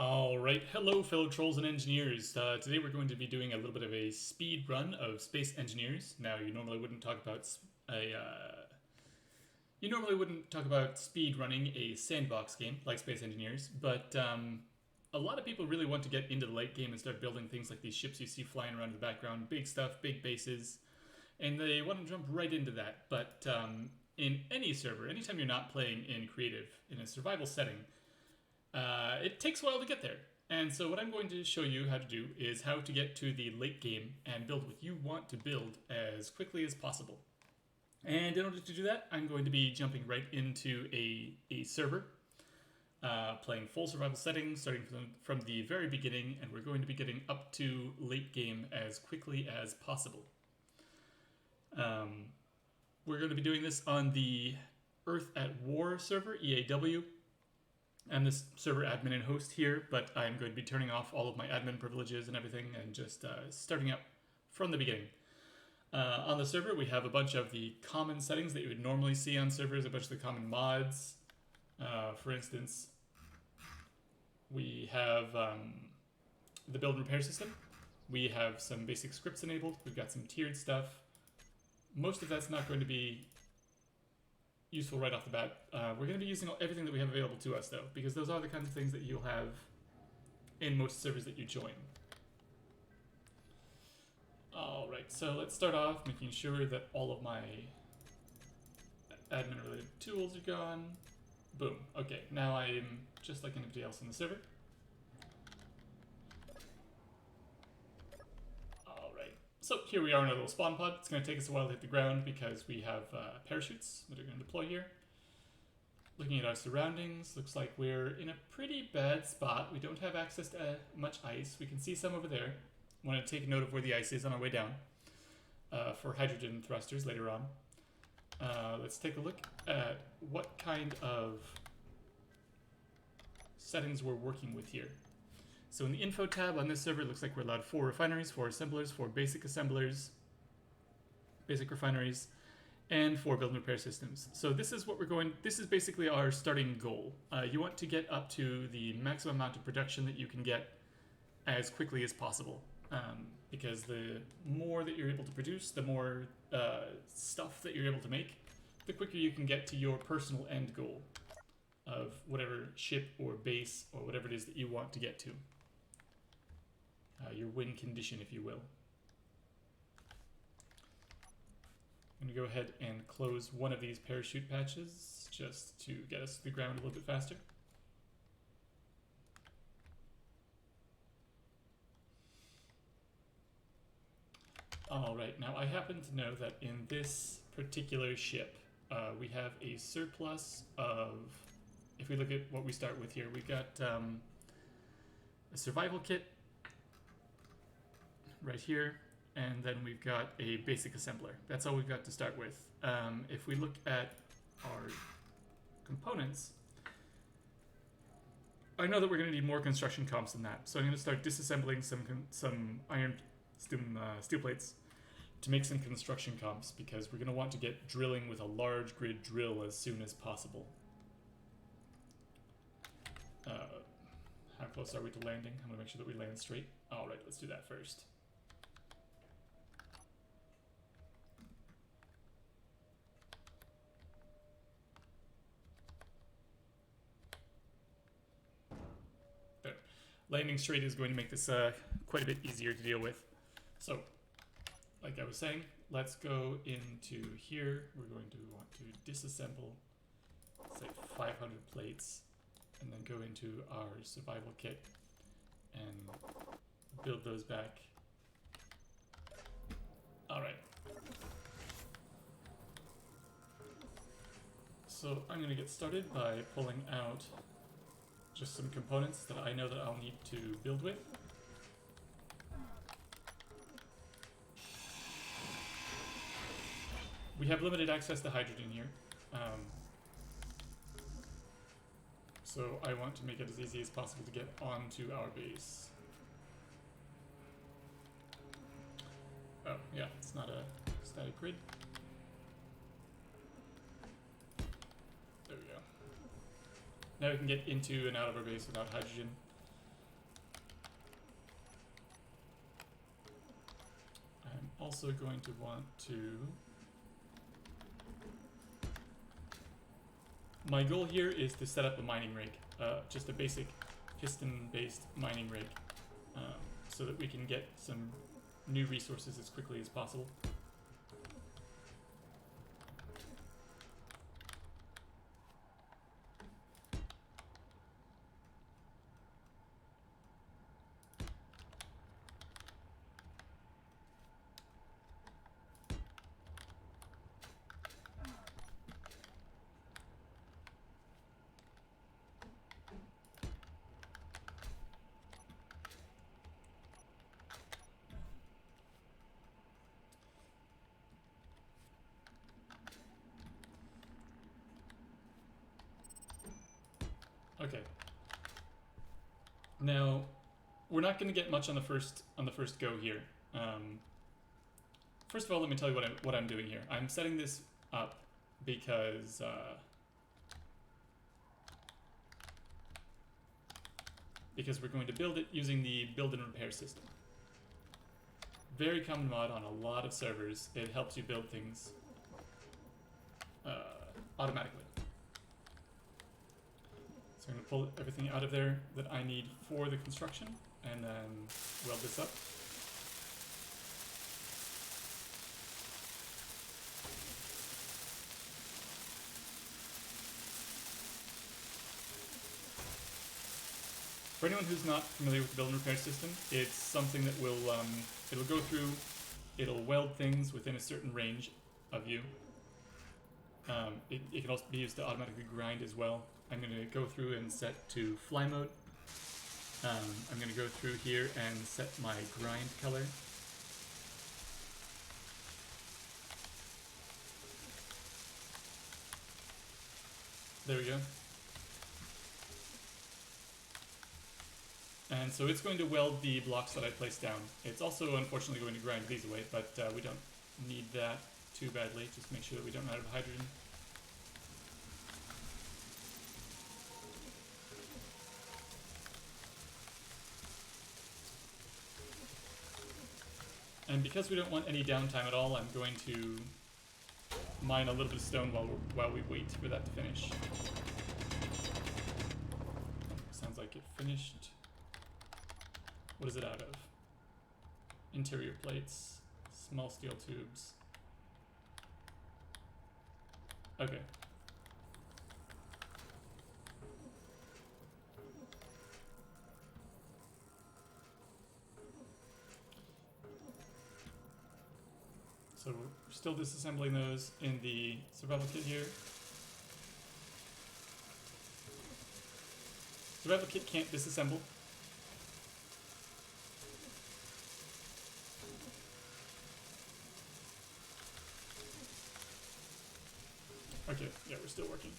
Alright, hello fellow trolls and engineers. Today we're going to be doing a little bit of a speed run of Space Engineers. Now you normally wouldn't talk about speed running a sandbox game like Space Engineers, but a lot of people really want to get into the late game and start building things like these ships you see flying around in the background, big stuff, big bases, and they want to jump right into that. But in any server, anytime you're not playing in creative, in a survival setting, it takes a while to get there. And so what I'm going to show you how to do is how to get to the late game and build what you want to build as quickly as possible. And in order to do that, I'm going to be jumping right into a server, playing full survival settings, starting from the very beginning, and we're going to be getting up to late game as quickly as possible. We're going to be doing this on the Earth at War server, EAW. I'm the server admin and host here, but I'm going to be turning off all of my admin privileges and everything and just starting up from the beginning. On the server, we have a bunch of the common settings that you would normally see on servers, a bunch of the common mods. For instance, we have the build and repair system. We have some basic scripts enabled. We've got some tiered stuff. Most of that's not going to be useful right off the bat. We're going to be using everything that we have available to us, though, because those are the kinds of things that you'll have in most servers that you join. Alright, so let's start off making sure that all of my admin-related tools are gone. Boom. Okay, now I'm just like anybody else on the server. Alright, so here we are in our little spawn pod. It's going to take us a while to hit the ground because we have parachutes that are going to deploy here. Looking at our surroundings, looks like we're in a pretty bad spot. We don't have access to much ice. We can see some over there. I want to take note of where the ice is on our way down for hydrogen thrusters later on. Let's take a look at what kind of settings we're working with here. So in the info tab on this server, it looks like we're allowed 4 refineries, 4 assemblers, 4 basic assemblers, basic refineries, and 4 build and repair systems. So this is what this is basically our starting goal. You want to get up to the maximum amount of production that you can get as quickly as possible. Because the more that you're able to produce, the more stuff that you're able to make, the quicker you can get to your personal end goal of whatever ship or base or whatever it is that you want to get to. Your win condition, if you will. I'm going to go ahead and close one of these parachute patches just to get us to the ground a little bit faster. Alright, now I happen to know that in this particular ship, we have a surplus of, if we look at what we start with here, we've got a survival kit right here, and then we've got a basic assembler. That's all we've got to start with. If we look at our components, I know that we're going to need more construction comps than that, so I'm going to start disassembling some steel plates to make some construction comps, because we're going to want to get drilling with a large grid drill as soon as possible. How close are we to landing? I'm going to make sure that we land straight. Alright, let's do that first. There. Landing straight is going to make this quite a bit easier to deal with. So, like I was saying, let's go into here. We're going to want to disassemble, say, 500 plates, and then go into our survival kit and build those back. Alright. So I'm going to get started by pulling out just some components that I know that I'll need to build with. We have limited access to hydrogen here, so I want to make it as easy as possible to get onto our base. Oh, yeah, it's not a static grid. There we go. Now we can get into and out of our base without hydrogen. also going to want to... My goal here is to set up a mining rig, just a basic piston-based mining rig, so that we can get some new resources as quickly as possible. Okay. Now, we're not going to get much on the first go here. First of all, let me tell you what I'm doing here. I'm setting this up because we're going to build it using the build and repair system. Very common mod on a lot of servers. It helps you build things automatically. So I'm going to pull everything out of there that I need for the construction, and then weld this up. For anyone who's not familiar with the build and repair system, it's something that will it'll go through, it'll weld things within a certain range of you. It can also be used to automatically grind as well. I'm going to go through and set to fly mode. I'm going to go through here and set my grind color. There we go. And so it's going to weld the blocks that I placed down. It's also unfortunately going to grind these away, but we don't need that too badly. Just make sure that we don't run out of hydrogen. And because we don't want any downtime at all, I'm going to mine a little bit of stone while we wait for that to finish. Sounds like it finished. What is it out of? Interior plates, small steel tubes. Okay. So we're still disassembling those in the survival kit here. Survival kit can't disassemble. Okay, yeah, we're still working.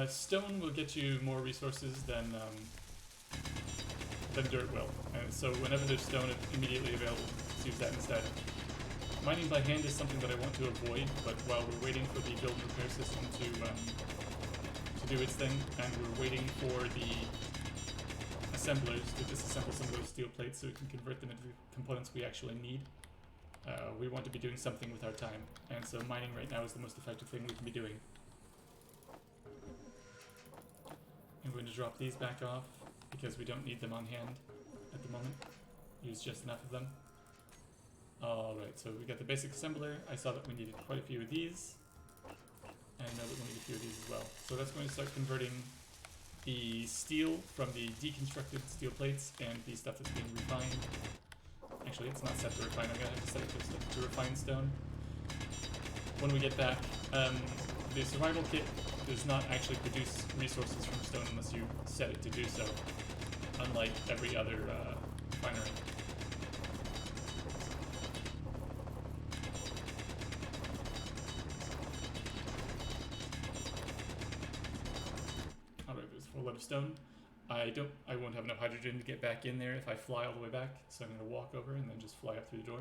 Stone will get you more resources than dirt will, and so whenever there's stone immediately available, let's use that instead. Mining by hand is something that I want to avoid, but while we're waiting for the build and repair system to do its thing, and we're waiting for the assemblers to disassemble some of those steel plates so we can convert them into the components we actually need, we want to be doing something with our time, and so mining right now is the most effective thing we can be doing. I'm going to drop these back off because we don't need them on hand at the moment. Use just enough of them. Alright, so we got the basic assembler. I saw that we needed quite a few of these, and I know that we need a few of these as well. So that's going to start converting the steel from the deconstructed steel plates and the stuff that's being refined. Actually, it's not set to refine. I'm going to have to set it to refine stone. When we get back, the survival kit does not actually produce resources from stone unless you set it to do so, unlike every other refinery. Alright, there's a full load of stone. I won't have enough hydrogen to get back in there if I fly all the way back, so I'm going to walk over and then just fly up through the door.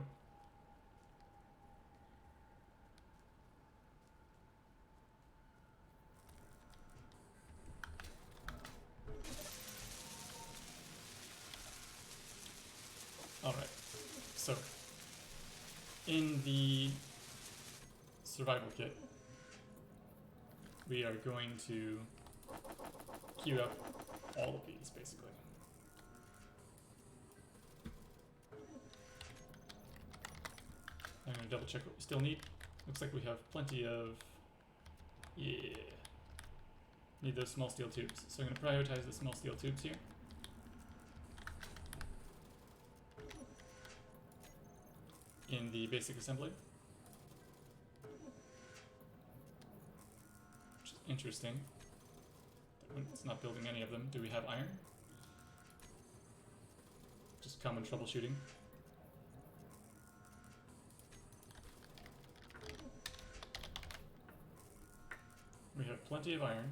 Alright, in the survival kit, we are going to queue up all of these, basically. I'm going to double check what we still need. Looks like we have plenty of... Yeah. Need those small steel tubes. So I'm going to prioritize the small steel tubes here. In the basic assembly. Which is interesting. It's not building any of them. Do we have iron? Just common troubleshooting. We have plenty of iron.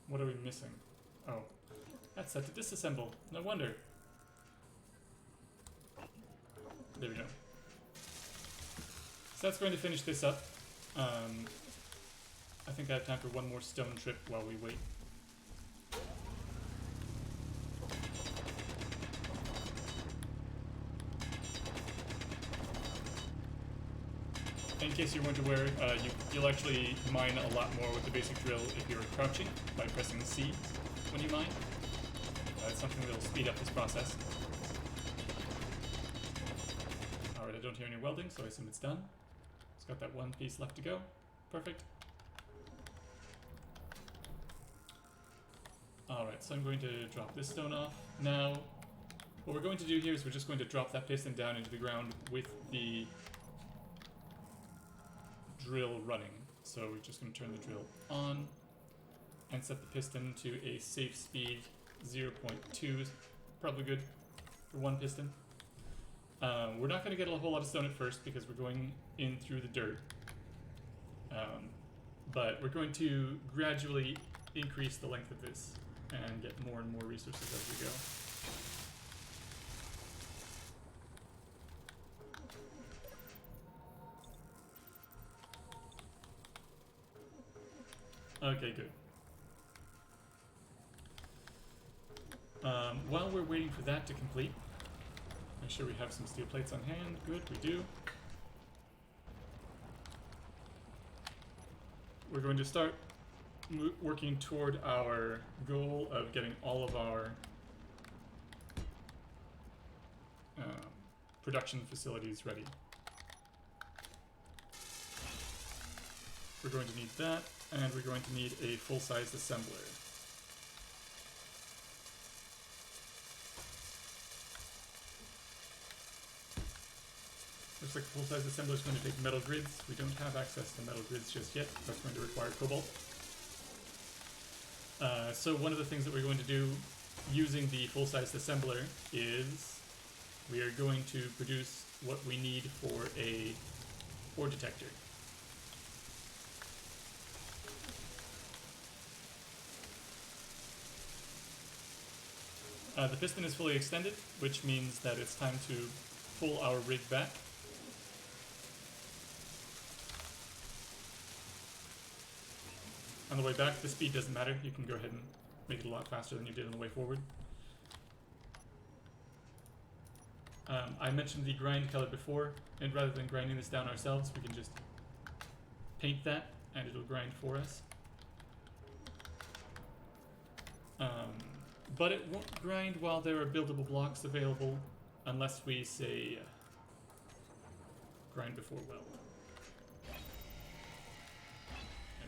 What are we missing? Oh, that's set to disassemble. No wonder. There we go. So that's going to finish this up. I think I have time for one more stone trip while we wait. In case you're wondering where, you'll actually mine a lot more with the basic drill if you're crouching by pressing C when you mine. It's something that will speed up this process. Alright, I don't hear any welding, so I assume it's done. It's got that one piece left to go. Perfect. Alright, so I'm going to drop this stone off. Now, what we're going to do here is we're just going to drop that piston down into the ground with the drill running. So we're just going to turn the drill on and set the piston to a safe speed 0.2 is probably good for one piston. We're not going to get a whole lot of stone at first because we're going in through the dirt. But we're going to gradually increase the length of this and get more and more resources as we go. Okay, good. While we're waiting for that to complete, make sure we have some steel plates on hand. Good, we do. We're going to start working toward our goal of getting all of our production facilities ready. We're going to need that, and we're going to need a full-size assembler. Looks like a full-size assembler is going to take metal grids. We don't have access to metal grids just yet. That's going to require cobalt. So one of the things that we're going to do using the full-size assembler is we are going to produce what we need for a ore detector. The piston is fully extended, which means that it's time to pull our rig back. On the way back, the speed doesn't matter. You can go ahead and make it a lot faster than you did on the way forward. I mentioned the grind color before, and rather than grinding this down ourselves, we can just paint that, and it'll grind for us. But it won't grind while there are buildable blocks available, unless we say grind before weld. There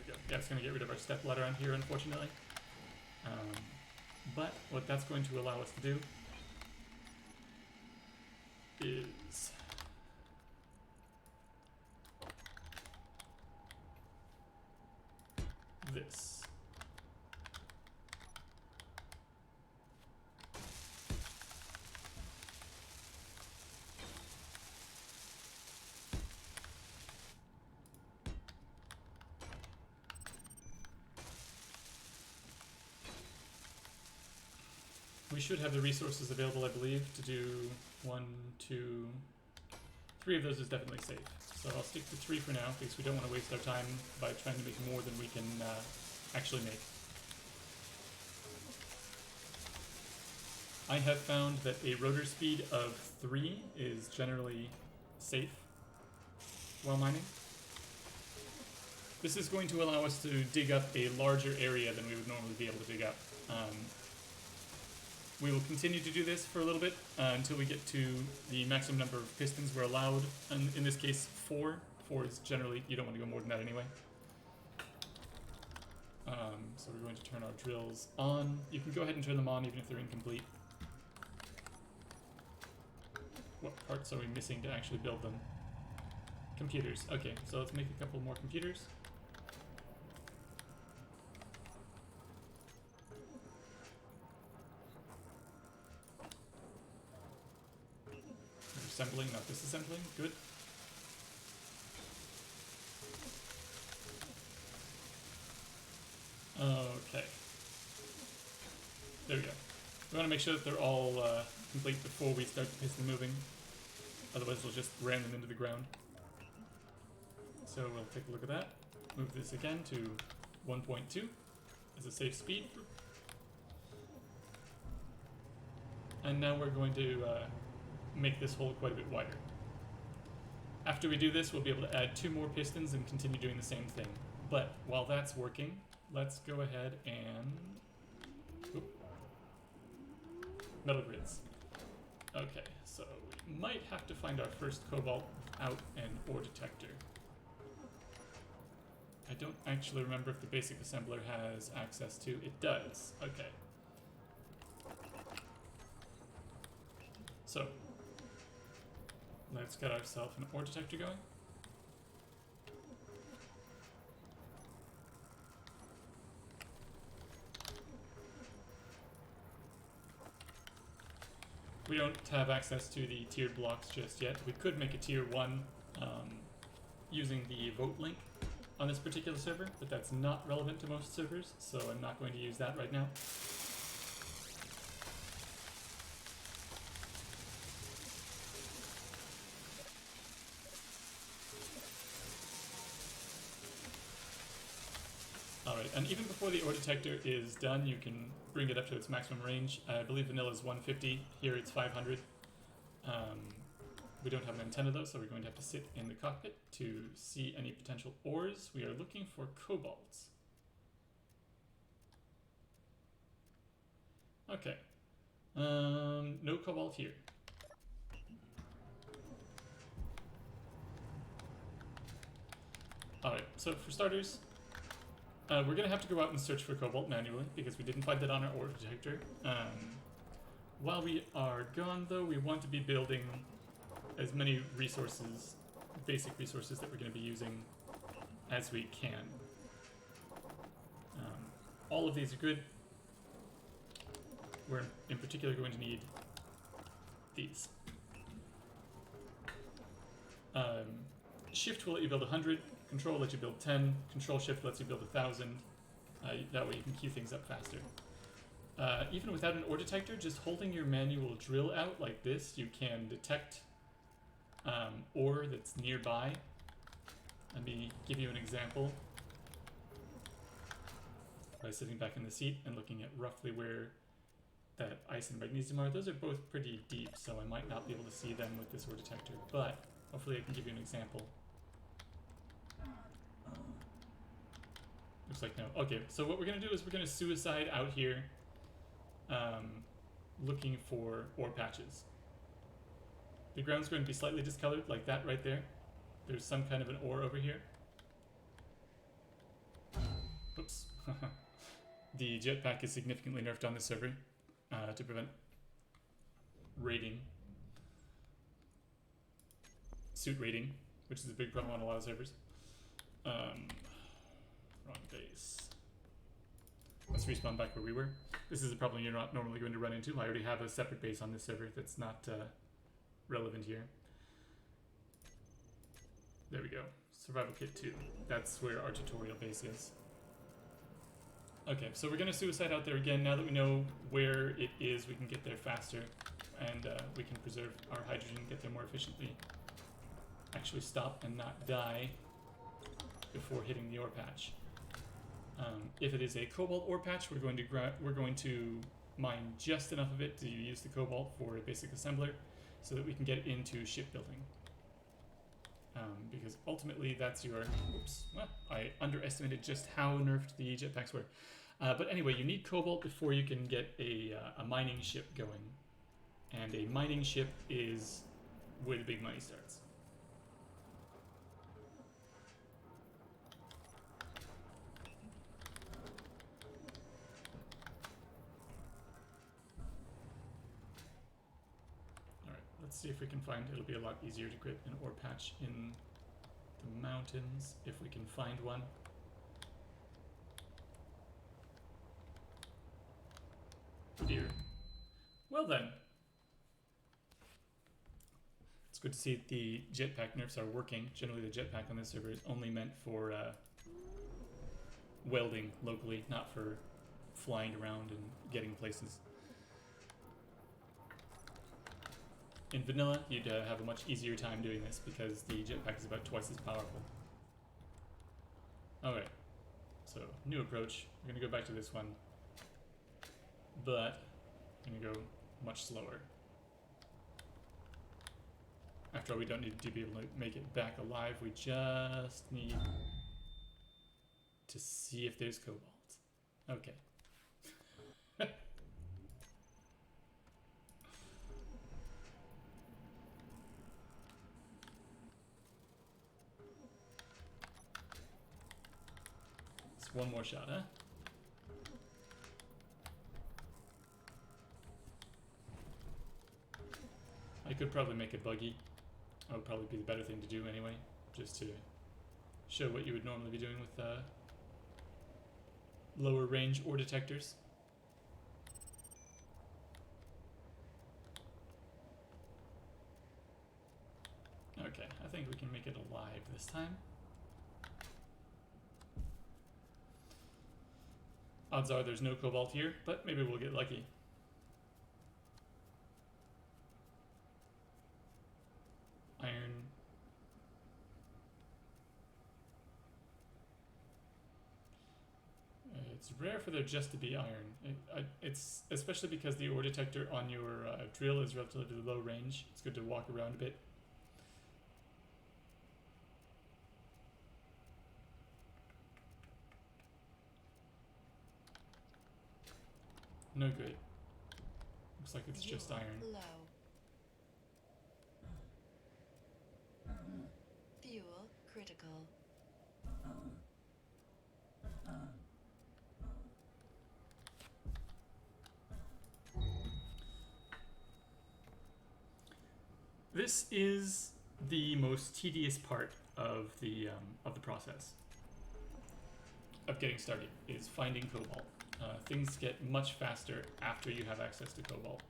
we go. Yeah, it's going to get rid of our step ladder on here, unfortunately. But what that's going to allow us to do is this. We should have the resources available, I believe, to do 1, 2, 3 of those is definitely safe. So I'll stick to 3 for now, because we don't want to waste our time by trying to make more than we can actually make. I have found that a rotor speed of 3 is generally safe while mining. This is going to allow us to dig up a larger area than we would normally be able to dig up. We will continue to do this for a little bit until we get to the maximum number of pistons we're allowed. And in this case, 4. 4 is generally, you don't want to go more than that anyway. So we're going to turn our drills on. You can go ahead and turn them on even if they're incomplete. What parts are we missing to actually build them? Computers. Okay, so let's make a couple more computers. Assembling, not disassembling. Good. Okay. There we go. We want to make sure that they're all complete before we start the piston moving. Otherwise we'll just ram them into the ground. So we'll take a look at that. Move this again to 1.2 as a safe speed. And now we're going to make this hole quite a bit wider. After we do this, we'll be able to add 2 more pistons and continue doing the same thing. But while that's working, let's go ahead and... Oop. Metal grids. Okay, so we might have to find our first cobalt without an ore detector. I don't actually remember if the basic assembler has access to. It does. Okay. So, let's get ourselves an ore detector going. We don't have access to the tiered blocks just yet. We could make a tier 1 using the vote link on this particular server, but that's not relevant to most servers, so I'm not going to use that right now. Alright, and even before the ore detector is done, you can bring it up to its maximum range. I believe vanilla is 150, here it's 500. We don't have an antenna though, so we're going to have to sit in the cockpit to see any potential ores. We are looking for cobalts. Okay. No cobalt here. Alright, so for starters, we're going to have to go out and search for cobalt manually, because we didn't find that on our ore detector. While we are gone, though, we want to be building as many resources, basic resources that we're going to be using as we can. All of these are good. We're in particular going to need these. Shift will let you build 100. Control lets you build 10. Control Shift lets you build 1,000. That way you can queue things up faster. Even without an ore detector, just holding your manual drill out like this, you can detect ore that's nearby. Let me give you an example. By sitting back in the seat and looking at roughly where that ice and magnesium are. Those are both pretty deep, so I might not be able to see them with this ore detector, but hopefully I can give you an example. Looks like no. Okay, so what we're going to do is we're going to suicide out here looking for ore patches. The ground's going to be slightly discolored, like that right there. There's some kind of an ore over here. Oops. The jetpack is significantly nerfed on this server to prevent raiding. Suit raiding, which is a big problem on a lot of servers. Wrong base. Let's respawn back where we were. This is a problem you're not normally going to run into. I already have a separate base on this server that's not relevant here. There we go. Survival Kit 2. That's where our tutorial base is. Okay, so we're going to suicide out there again. Now that we know where it is, we can get there faster. And we can preserve our hydrogen and get there more efficiently. Actually stop and not die before hitting the ore patch. If it is a cobalt ore patch, we're going to mine just enough of it to use the cobalt for a basic assembler so that we can get into shipbuilding. Because ultimately that's your... Oops, well, I underestimated just how nerfed the jetpacks were. But anyway, you need cobalt before you can get a mining ship going. And a mining ship is where the big money starts. Alright, let's see if we can find... It'll be a lot easier to get an ore patch in the mountains, if we can find one. Oh dear. Well then. It's good to see that the jetpack nerfs are working. Generally the jetpack on this server is only meant for welding locally, not for flying around and getting places. In vanilla, you'd have a much easier time doing this because the jetpack is about twice as powerful. Okay, so new approach. We're gonna go back to this one, but I'm gonna go much slower. After all, we don't need to be able to make it back alive. We just need to see if there's cobalt. Okay. One more shot, huh? I could probably make a buggy. That would probably be the better thing to do anyway, just to show what you would normally be doing with lower range ore detectors. Okay, I think we can make it alive this time. Odds are there's no cobalt here, but maybe we'll get lucky. Iron. It's rare for there just to be iron. It's especially because the ore detector on your drill is relatively low range. It's good to walk around a bit. No good. Looks like it's just iron. Low. Fuel critical. This is the most tedious part of the process of getting started, is finding cobalt. Things get much faster after you have access to cobalt.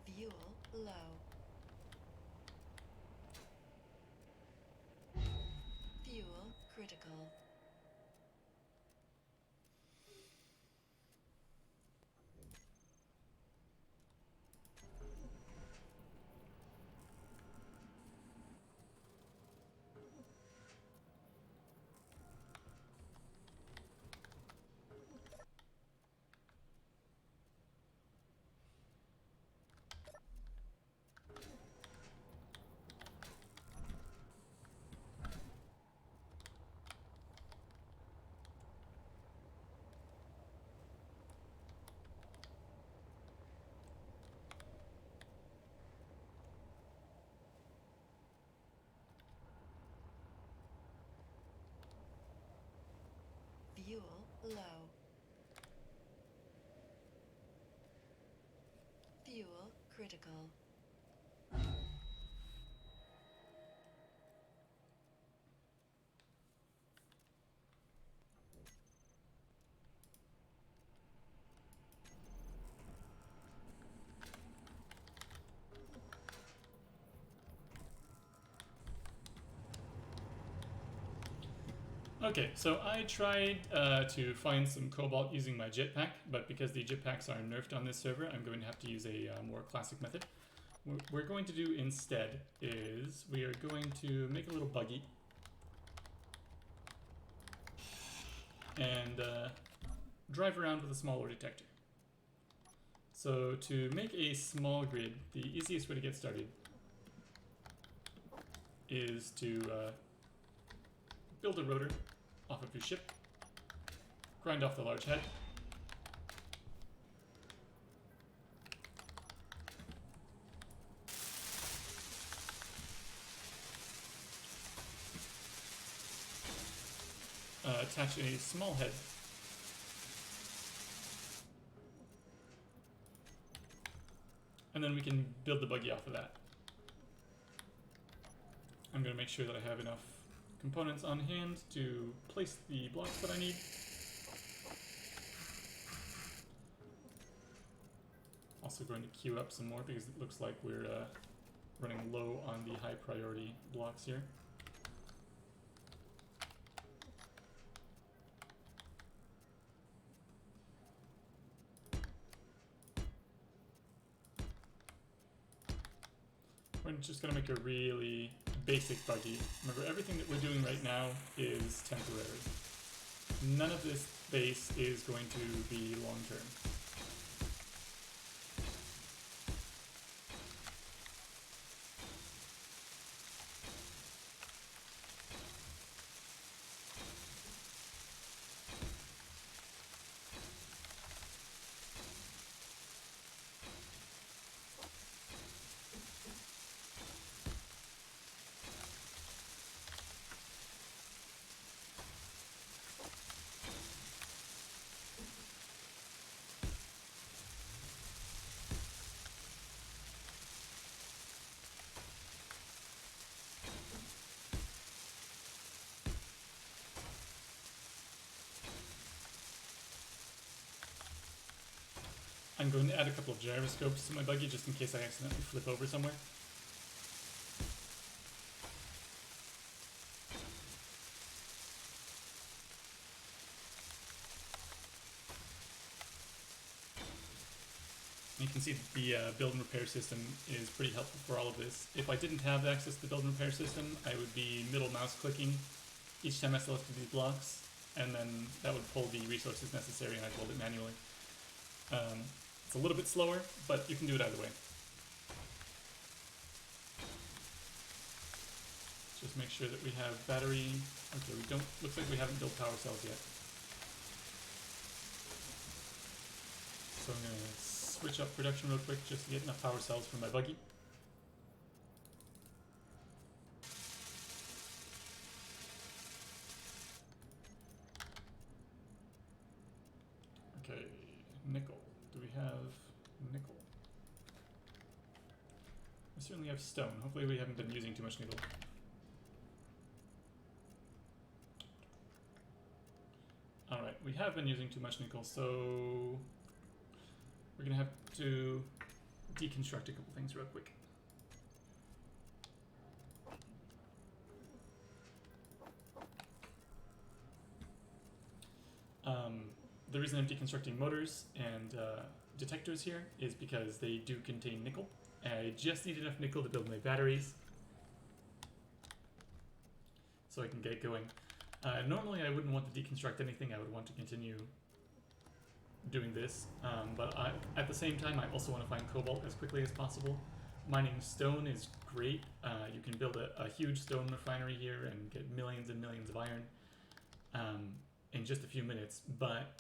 Fuel low. Fuel critical. Fuel low. Fuel critical. Okay, so I tried to find some cobalt using my jetpack, but because the jetpacks are nerfed on this server, I'm going to have to use a more classic method. What we're going to do instead is we are going to make a little buggy and drive around with a small ore detector. So to make a small grid, the easiest way to get started is to build a rotor off of your ship, grind off the large head, attach a small head, and then we can build the buggy off of that. I'm going to make sure that I have enough components on hand to place the blocks that I need. Also going to queue up some more because it looks like we're running low on the high priority blocks here. We're just going to make a really basic buggy. Remember, everything that we're doing right now is temporary. None of this base is going to be long term. I'm going to add a couple of gyroscopes to my buggy just in case I accidentally flip over somewhere. You can see that the build and repair system is pretty helpful for all of this. If I didn't have access to the build and repair system, I would be middle mouse clicking each time I selected these blocks, and then that would pull the resources necessary and I'd build it manually. It's a little bit slower, but you can do it either way. Just make sure that we have battery. Okay, we don't. Looks like we haven't built power cells yet. So I'm gonna switch up production real quick just to get enough power cells for my buggy. Okay, nickel. Do we have nickel? We certainly have stone. Hopefully we haven't been using too much nickel. Alright, we have been using too much nickel, so we're gonna have to deconstruct a couple things real quick. The reason I'm deconstructing motors and detectors here is because they do contain nickel. I just need enough nickel to build my batteries so I can get going. Normally I wouldn't want to deconstruct anything, I would want to continue doing this, but at the same time I also want to find cobalt as quickly as possible. Mining stone is great. You can build a huge stone refinery here and get millions and millions of iron in just a few minutes, but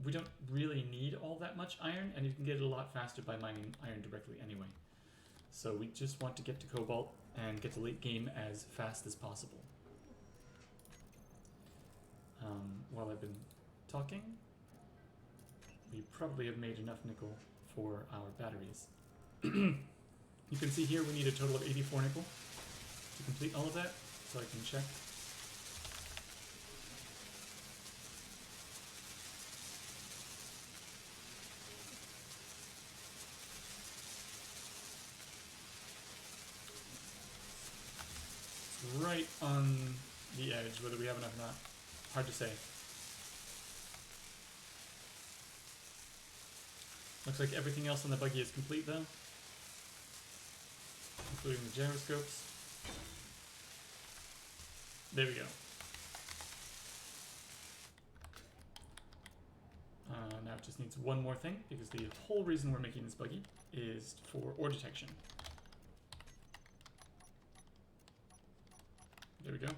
we don't really need all that much iron, and you can get it a lot faster by mining iron directly anyway. So we just want to get to cobalt and get to late game as fast as possible. While I've been talking, we probably have made enough nickel for our batteries. You can see here we need a total of 84 nickel to complete all of that, so I can check. It's right on the edge, whether we have enough or not. Hard to say. Looks like everything else on the buggy is complete though, including the gyroscopes. There we go. Now it just needs one more thing, because the whole reason we're making this buggy is for ore detection. There we go.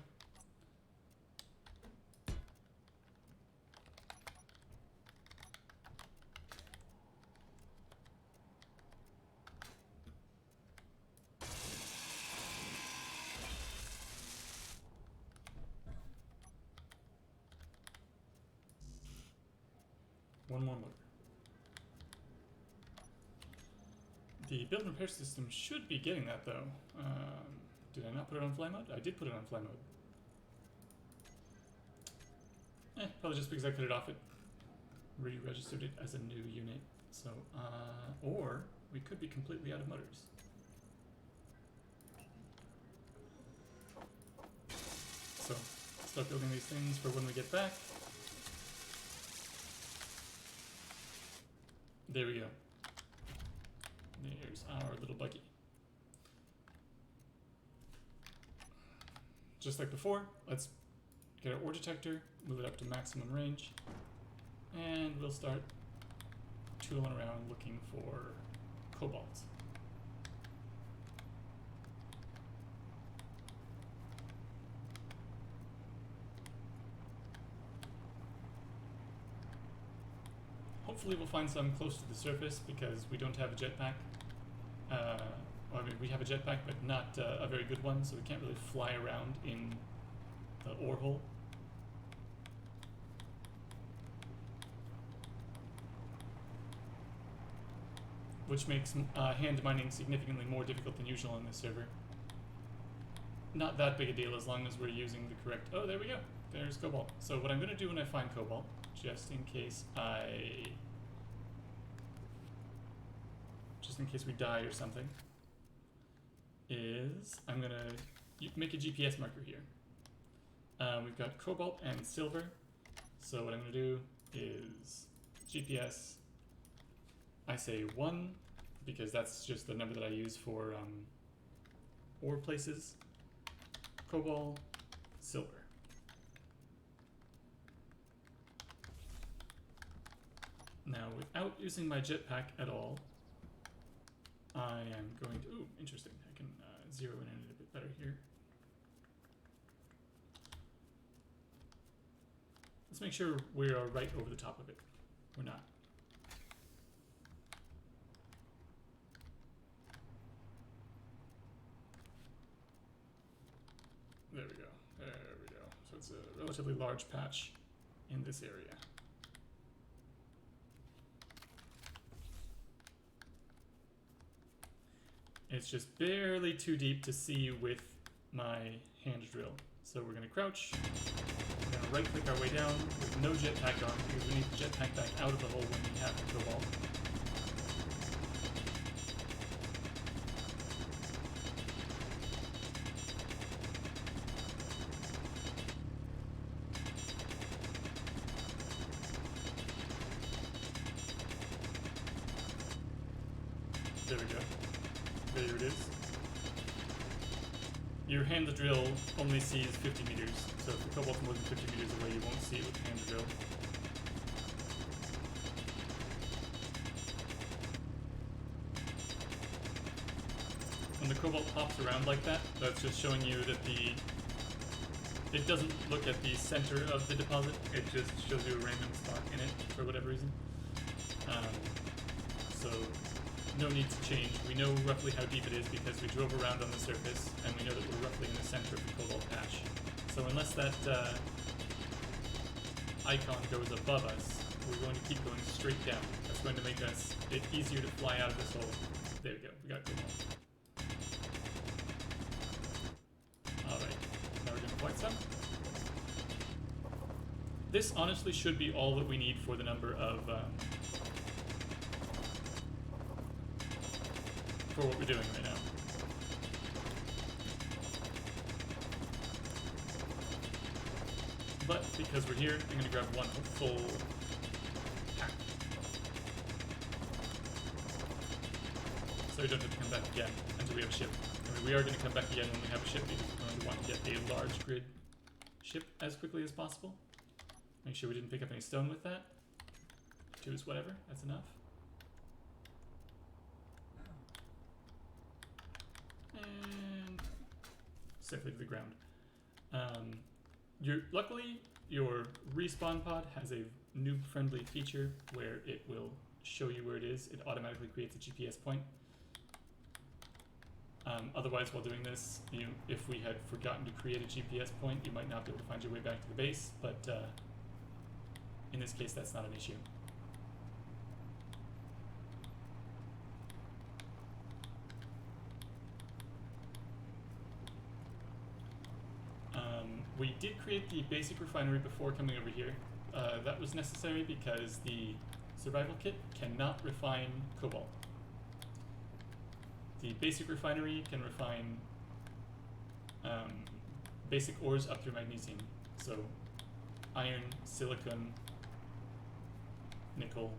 One more motor. The build and repair system should be getting that though. Did I not put it on fly mode? I did put it on fly mode. Probably just because I put it off, it re-registered it as a new unit. So, or we could be completely out of motors. So, start building these things for when we get back. There we go. There's our little buggy. Just like before, let's get our ore detector, move it up to maximum range, and we'll start tooling around looking for cobalt. Hopefully we'll find some close to the surface because we don't have a jetpack. Well, I mean, we have a jetpack, but not a very good one, so we can't really fly around in the ore hole. Which makes hand mining significantly more difficult than usual on this server. Not that big a deal as long as we're using the correct... Oh, there we go. There's cobalt. So what I'm going to do when I find cobalt, just in case we die or something, is I'm going to make a GPS marker here. We've got cobalt and silver. So what I'm going to do is GPS, I say 1, because that's just the number that I use for ore places. Cobalt, silver. Now, without using my jetpack at all, I am going to... Ooh, interesting. I can zero in it a bit better here. Let's make sure we are right over the top of it. We're not. There we go. There we go. So it's a relatively large patch in this area. It's just barely too deep to see with my hand drill. So we're going to crouch, we're going to right click our way down with no jetpack on because we need the jetpack back out of the hole when we have the cobalt. There we go. There it is. Your hand drill only sees 50 meters, so if the cobalt's more than 50 meters away, you won't see it with the hand drill. When the cobalt hops around like that, that's just showing you that it doesn't look at the center of the deposit, it just shows you a random spot in it for whatever reason. So no need to change. We know roughly how deep it is because we drove around on the surface and we know that we're roughly in the center of the cobalt patch. So unless that icon goes above us, we're going to keep going straight down. That's going to make it easier to fly out of this hole. There we go, we got cobalt. Alright, now we're going to white some. This honestly should be all that we need for the number of for what we're doing right now. But because we're here, I'm going to grab one full pack. So we don't have to come back again until we have a ship. I mean, we are going to come back again when we have a ship because we're going to want to get a large grid ship as quickly as possible. Make sure we didn't pick up any stone with that. 2 is whatever, that's enough. And safely to the ground. Luckily, your respawn pod has a noob-friendly feature where it will show you where it is. It automatically creates a GPS point. Otherwise, while doing this, if we had forgotten to create a GPS point, you might not be able to find your way back to the base, but in this case, that's not an issue. We did create the basic refinery before coming over here. That was necessary because the survival kit cannot refine cobalt. The basic refinery can refine basic ores up through magnesium. So iron, silicon, nickel,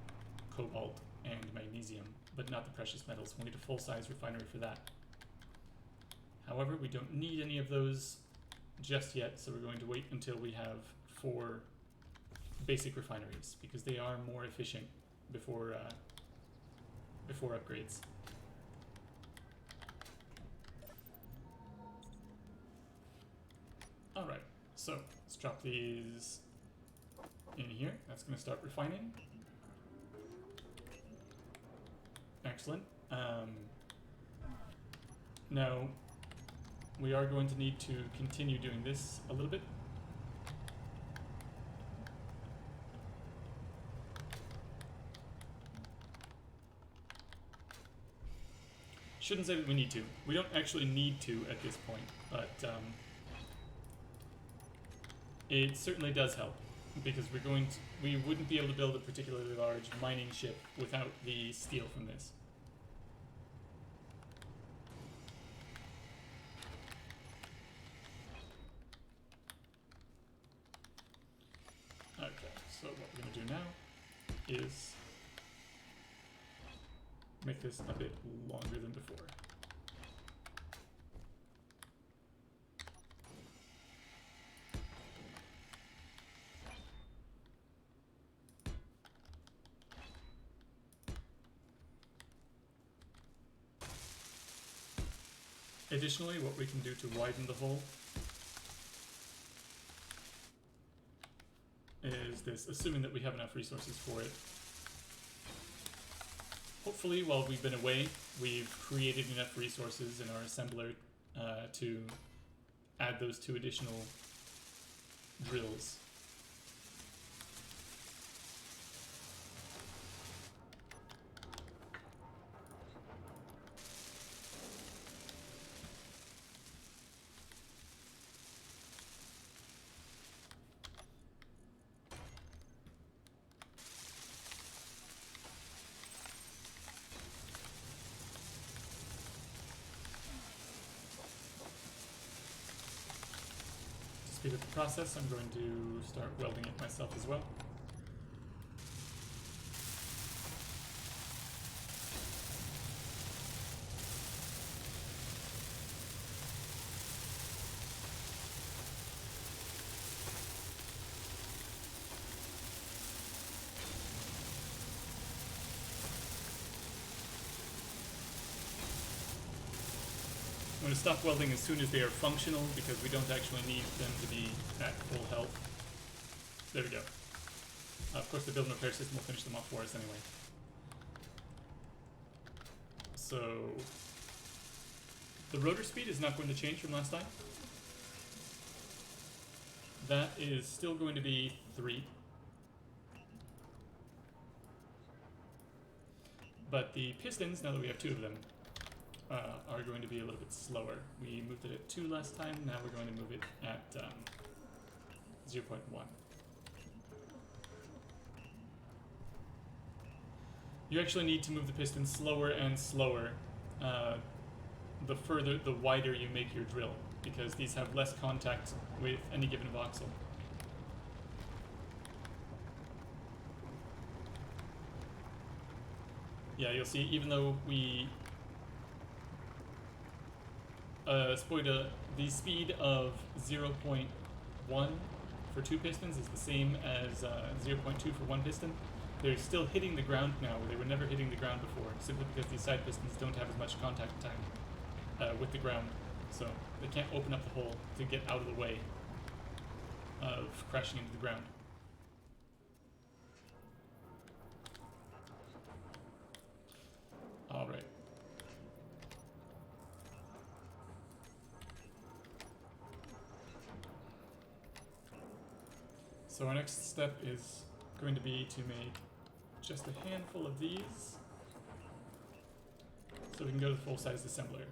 cobalt, and magnesium, but not the precious metals. We'll need a full-size refinery for that. However, we don't need any of those just yet, so we're going to wait until we have 4 basic refineries, because they are more efficient before upgrades. Alright, so let's drop these in here. That's going to start refining. Excellent. Now, we are going to need to continue doing this a little bit. Shouldn't say that we need to. We don't actually need to at this point, but it certainly does help, because we wouldn't be able to build a particularly large mining ship without the steel from this. Okay, so what we're going to do now is make this a bit longer than before. Additionally, what we can do to widen the hole is this, assuming that we have enough resources for it. Hopefully, while we've been away, we've created enough resources in our assembler to add those 2 additional drills. Speed up the process, I'm going to start welding it myself as well. I'm going to stop welding as soon as they are functional, because we don't actually need them to be at full health. There we go. Of course, the build and repair system will finish them off for us anyway. So the rotor speed is not going to change from last time. That is still going to be 3. But the pistons, now that we have 2 of them, are going to be a little bit slower. We moved it at 2 last time, now we're going to move it at 0.1. You actually need to move the piston slower and slower the wider you make your drill, because these have less contact with any given voxel. Yeah, you'll see, even though we the speed of 0.1 for 2 pistons is the same as 0.2 for 1 piston. They're still hitting the ground now, where they were never hitting the ground before, simply because these side pistons don't have as much contact time with the ground. So they can't open up the hole to get out of the way of crashing into the ground. Alright. So our next step is going to be to make just a handful of these so we can go to the full-size assembler.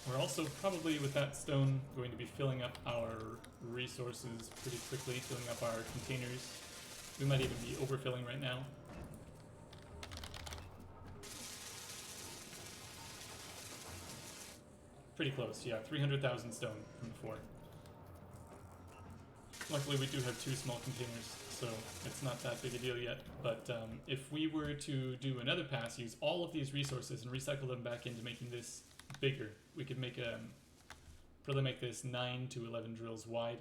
We're also probably, with that stone, going to be filling up our resources pretty quickly, filling up our containers. We might even be overfilling right now. Pretty close, yeah, 300,000 stone from before. Luckily we do have 2 small containers, so it's not that big a deal yet. But if we were to do another pass, use all of these resources and recycle them back into making this bigger, we could make probably make this 9 to 11 drills wide,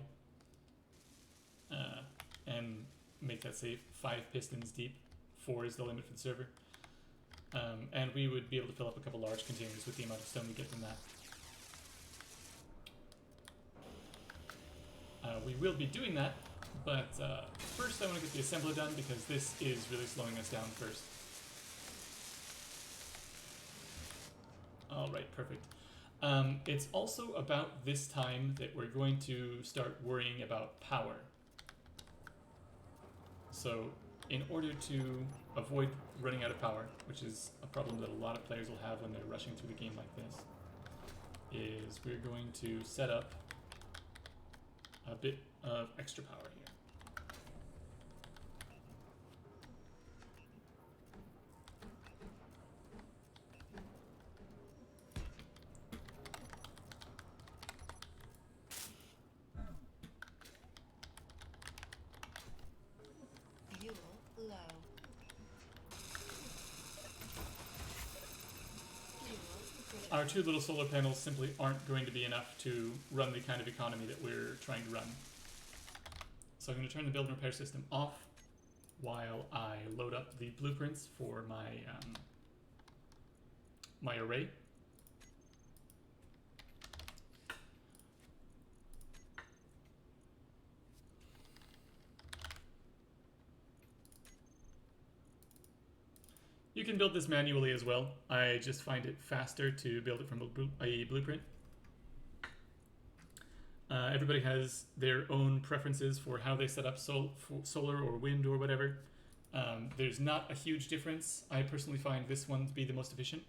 and make that, say, 5 pistons deep. 4 is the limit for the server. And we would be able to fill up a couple large containers with the amount of stone we get from that. We will be doing that, but first I want to get the assembler done because this is really slowing us down first. Alright, perfect. It's also about this time that we're going to start worrying about power. So, in order to avoid running out of power, which is a problem that a lot of players will have when they're rushing through the game like this, is we're going to set up a bit of extra power here. Fuel low. Fuel critical. Our 2 little solar panels simply aren't going to be enough to run the kind of economy that we're trying to run. So I'm going to turn the build and repair system off while I load up the blueprints for my my array. You can build this manually as well. I just find it faster to build it from a blueprint. Everybody has their own preferences for how they set up solar or wind or whatever. There's not a huge difference. I personally find this one to be the most efficient.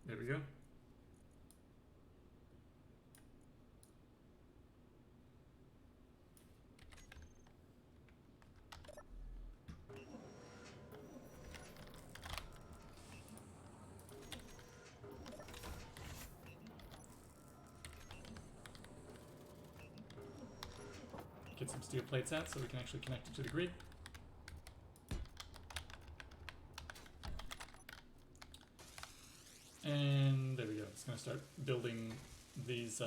There we go. Get some steel plates out so we can actually connect it to the grid. And there we go. It's going to start building these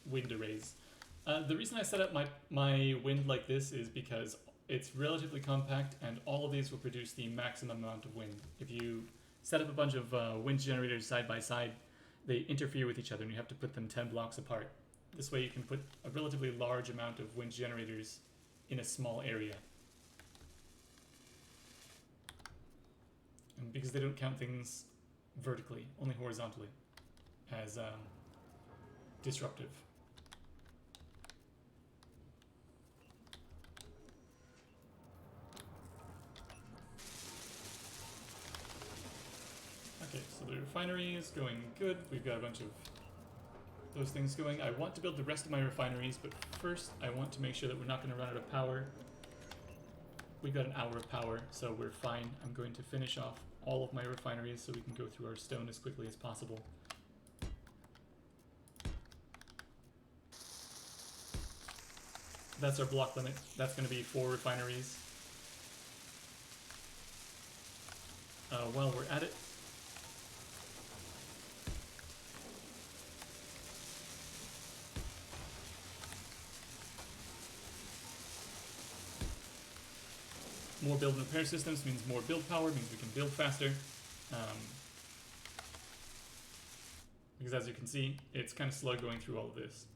wind arrays. The reason I set up my wind like this is because it's relatively compact and all of these will produce the maximum amount of wind. If you set up a bunch of wind generators side by side, they interfere with each other and you have to put them 10 blocks apart. This way you can put a relatively large amount of wind generators in a small area. And because they don't count things vertically, only horizontally, as disruptive. Okay, so the refinery is going good. We've got a bunch of those things going. I want to build the rest of my refineries, but first I want to make sure that we're not going to run out of power. We've got an hour of power, so we're fine. I'm going to finish off all of my refineries so we can go through our stone as quickly as possible. That's our block limit. That's going to be 4 refineries. While we're at it, more build and repair systems means more build power, means we can build faster. Because as you can see, it's kind of slow going through all of this.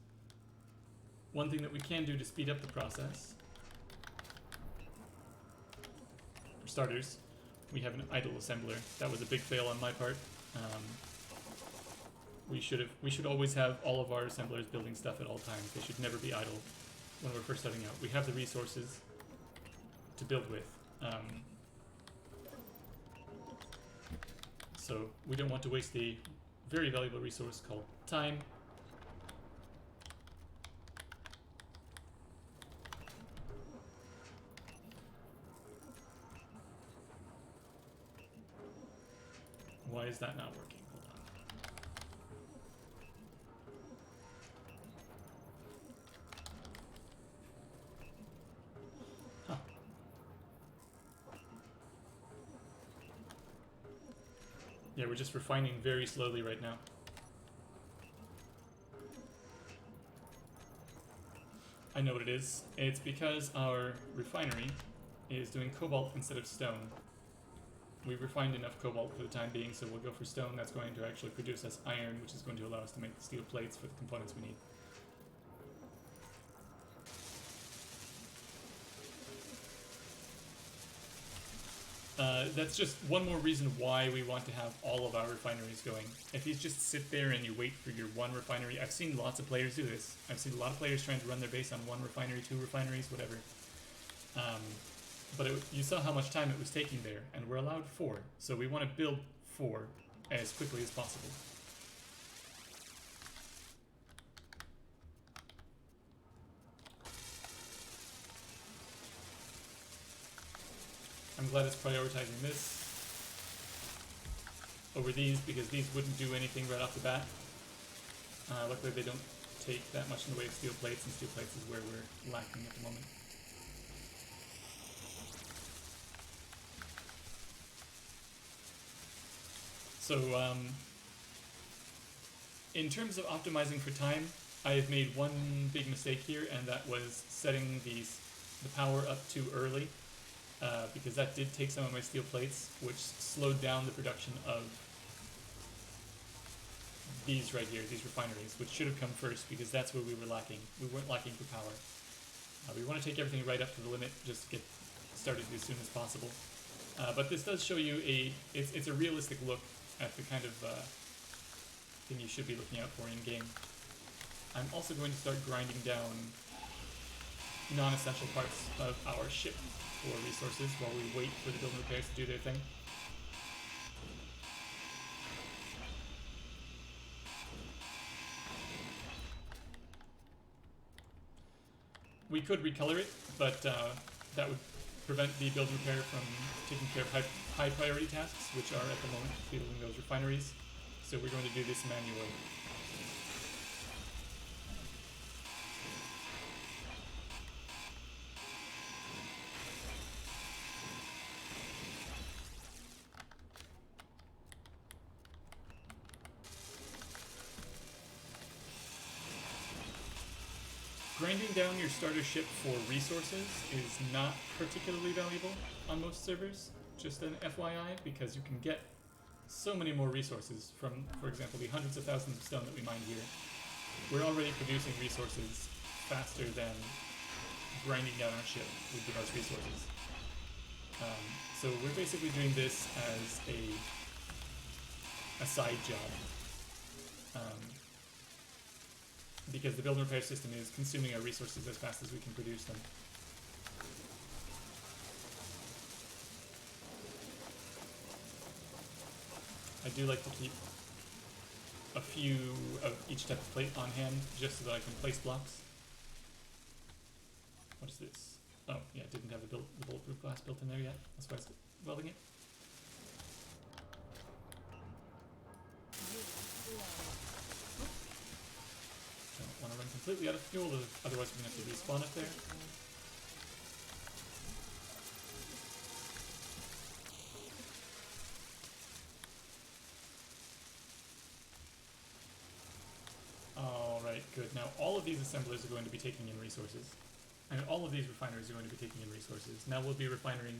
One thing that we can do to speed up the process, for starters, we have an idle assembler. That was a big fail on my part. We should always have all of our assemblers building stuff at all times. They should never be idle when we're first starting out. We have the resources to build with. So we don't want to waste a very valuable resource called time. Why is that not working? Hold on. Huh. Yeah, we're just refining very slowly right now. I know what it is. It's because our refinery is doing cobalt instead of stone. We refined enough cobalt for the time being, so we'll go for stone. That's going to actually produce us iron, which is going to allow us to make the steel plates for the components we need. That's just one more reason why we want to have all of our refineries going. If you just sit there and you wait for your one refinery, I've seen lots of players do this. I've seen a lot of players trying to run their base on 1 refinery, 2 refineries, whatever. But you saw how much time it was taking there, and we're allowed 4. So we want to build 4 as quickly as possible. I'm glad it's prioritizing this over these, because these wouldn't do anything right off the bat. Luckily they don't take that much in the way of steel plates, and steel plates is where we're lacking at the moment. So, in terms of optimizing for time, I have made one big mistake here, and that was setting the power up too early, because that did take some of my steel plates, which slowed down the production of these right here, these refineries, which should have come first, because that's where we were lacking. We weren't lacking for power. We want to take everything right up to the limit, just to get started as soon as possible. But this does show you it's a realistic look at the kind of thing you should be looking out for in game. I'm also going to start grinding down non-essential parts of our ship for resources while we wait for the build and repairs to do their thing. We could recolor it, but that would prevent the build and repair from taking care of high priority tasks, which are at the moment building those refineries. So we're going to do this manually. Grinding down your starter ship for resources is not particularly valuable on most servers, just an FYI, because you can get so many more resources from, for example, the hundreds of thousands of stone that we mine here. We're already producing resources faster than grinding down our ship would give us resources. So we're basically doing this as a side job. Because the build and repair system is consuming our resources as fast as we can produce them. I do like to keep a few of each type of plate on hand just so that I can place blocks. What is this? Oh, yeah, it didn't have the bulletproof glass built in there yet. That's why it's welding it. Don't want to run completely out of fuel, otherwise we're going to have to respawn up there. Alright, good. Now all of these assemblers are going to be taking in resources. And all of these refineries are going to be taking in resources. Now we'll be refining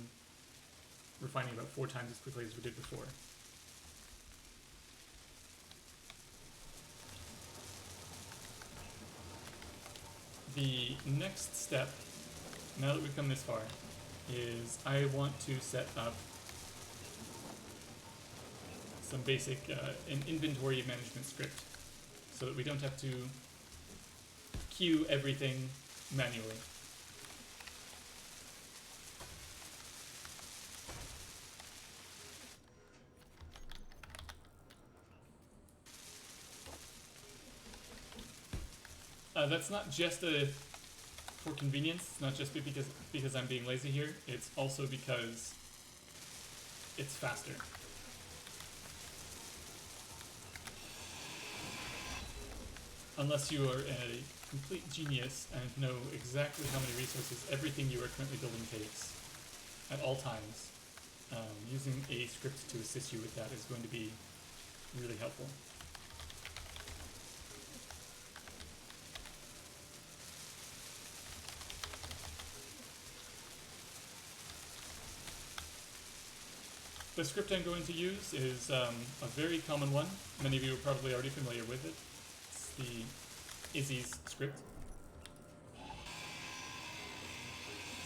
about 4 times as quickly as we did before. The next step, now that we've come this far, is I want to set up some basic an inventory management script so that we don't have to queue everything manually. That's not just for convenience. It's not just because I'm being lazy here. It's also because it's faster. Unless you are a complete genius and know exactly how many resources everything you are currently building takes at all times, using a script to assist you with that is going to be really helpful. The script I'm going to use is a very common one. Many of you are probably already familiar with it. It's the Izzy's script.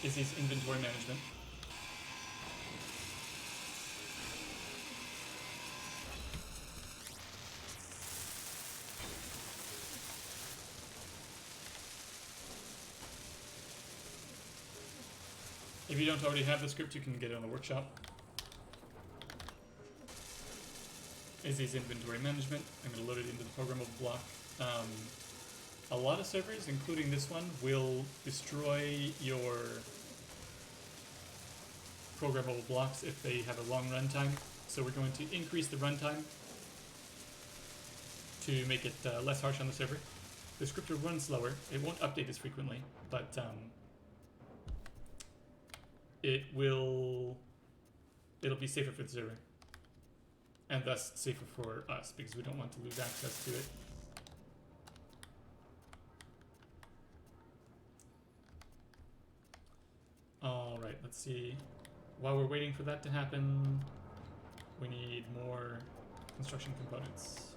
Izzy's inventory management. If you don't already have the script, you can get it on the workshop. Izzy's inventory management. I'm going to load it into the programmable block. A lot of servers, including this one, will destroy your programmable blocks if they have a long runtime. So we're going to increase the runtime to make it less harsh on the server. The script will run slower. It won't update as frequently, but it'll be safer for the server. And thus safer for us, because we don't want to lose access to it. Alright, let's see. While we're waiting for that to happen, we need more construction components.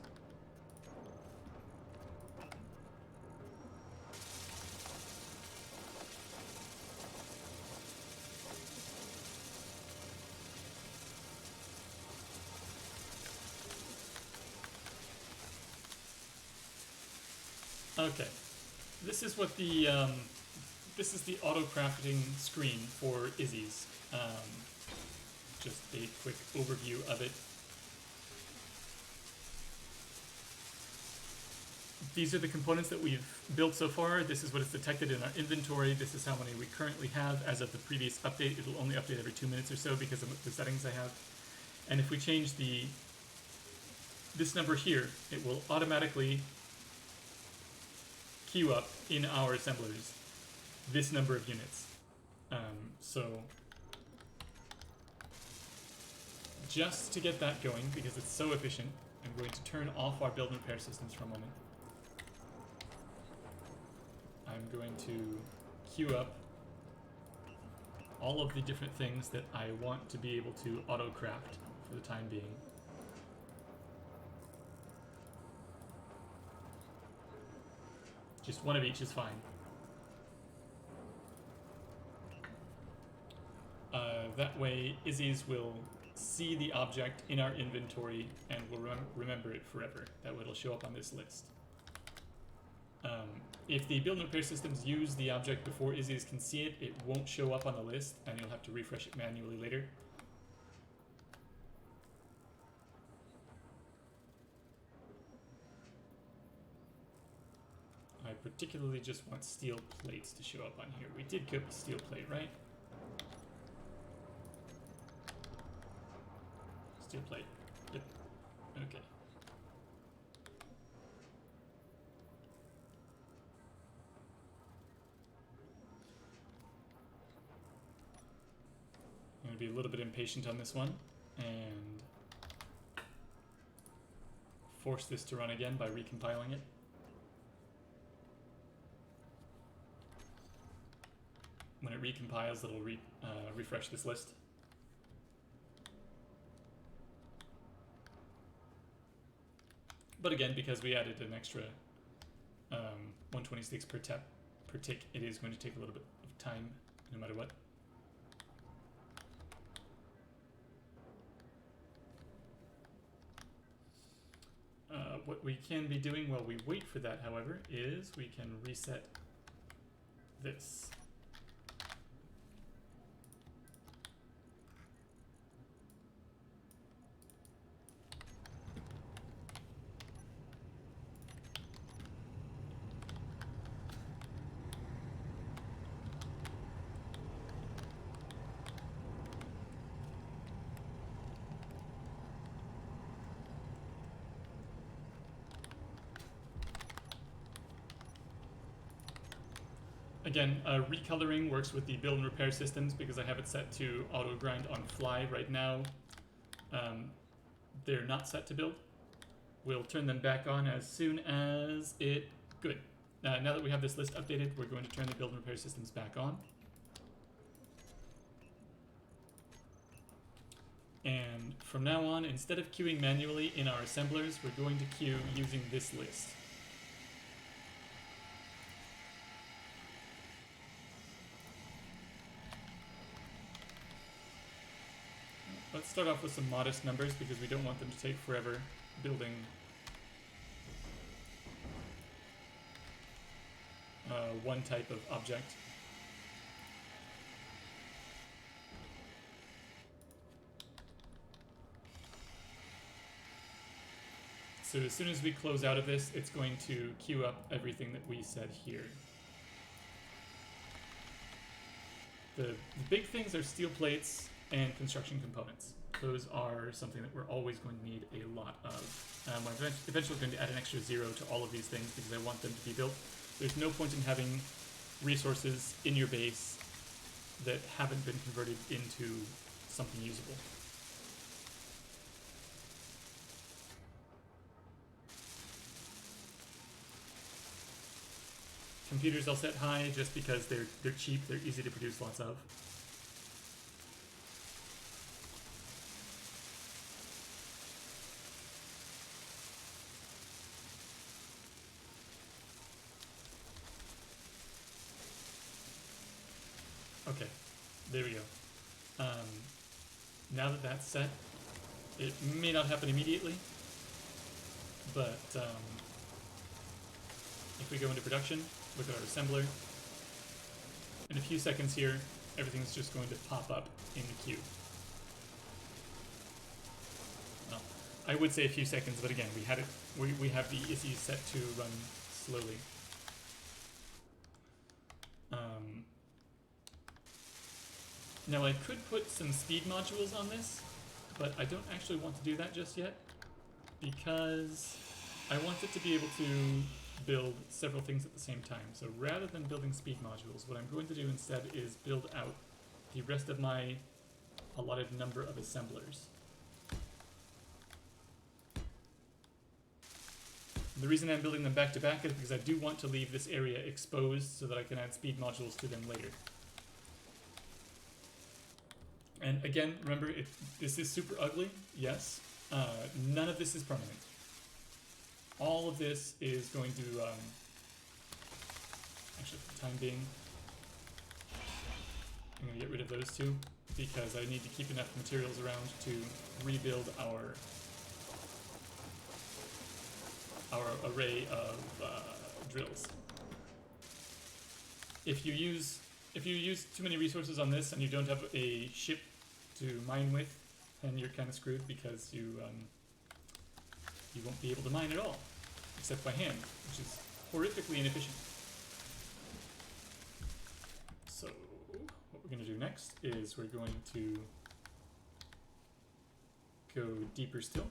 Okay, this is what the this is the auto crafting screen for Izzy's. Just a quick overview of it. These are the components that we've built so far. This is what is detected in our inventory. This is how many we currently have. As of the previous update, it'll only update every 2 minutes or so because of the settings I have. And if we change this number here, it will automatically queue up in our assemblers this number of units. So just to get that going, because it's so efficient, I'm going to turn off our build and repair systems for a moment. I'm going to queue up all of the different things that I want to be able to auto-craft for the time being. Just one of each is fine. That way, Izzy's will see the object in our inventory and will remember it forever. That way it'll show up on this list. If the build and repair systems use the object before Izzy's can see it, it won't show up on the list, and you'll have to refresh it manually later. particularly just want steel plates to show up on here. We did cook steel plate, right? Steel plate. Yep. Okay. I'm going to be a little bit impatient on this one and force this to run again by recompiling it. When it recompiles, it'll refresh this list. But again, because we added an extra 126 per tick, it is going to take a little bit of time, no matter what. What we can be doing while we wait for that, however, is we can reset this. Again, recoloring works with the build and repair systems because I have it set to auto grind on fly right now. They're not set to build. We'll turn them back on as soon as it... Good. Now that we have this list updated, we're going to turn the build and repair systems back on. And from now on, instead of queuing manually in our assemblers, we're going to queue using this list. Let's start off with some modest numbers because we don't want them to take forever building one type of object. So as soon as we close out of this, it's going to queue up everything that we said here. The big things are steel plates and construction components. Those are something that we're always going to need a lot of. I'm eventually going to add an extra 0 to all of these things because I want them to be built. There's no point in having resources in your base that haven't been converted into something usable. Computers I'll set high just because they're cheap, they're easy to produce lots of. Okay, there we go. Now that that's set, it may not happen immediately, but if we go into production, look at our assembler, in a few seconds here, everything's just going to pop up in the queue. Well, I would say a few seconds, but again, we have the ISI set to run slowly. Now I could put some speed modules on this, but I don't actually want to do that just yet because I want it to be able to build several things at the same time. So rather than building speed modules, what I'm going to do instead is build out the rest of my allotted number of assemblers. The reason I'm building them back to back is because I do want to leave this area exposed so that I can add speed modules to them later. And again, remember, this is super ugly, yes. None of this is permanent. All of this is going to, actually for the time being, I'm going to get rid of those two because I need to keep enough materials around to rebuild our array of drills. If you use too many resources on this and you don't have a ship to mine with, then you're kind of screwed because you won't be able to mine at all, except by hand, which is horrifically inefficient. we're going to do next is we're going to go deeper still.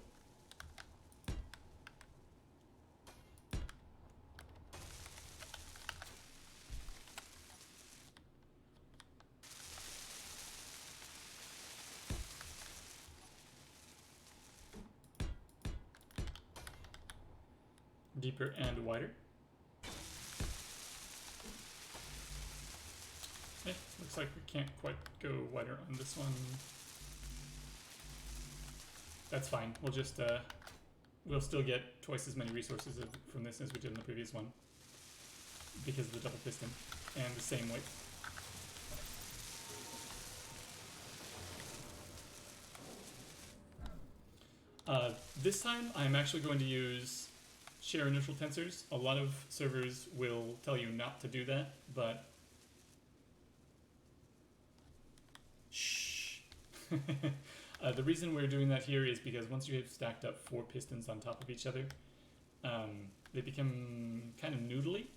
Deeper and wider. Looks like we can't quite go wider on this one. That's fine. We'll just we'll still get twice as many resources from this as we did in the previous one because of the double piston and the same weight. This time I'm actually going to use share inertial tensors. A lot of servers will tell you not to do that, but shh. The reason we're doing that here is because once you have stacked up 4 pistons on top of each other, they become kind of noodly,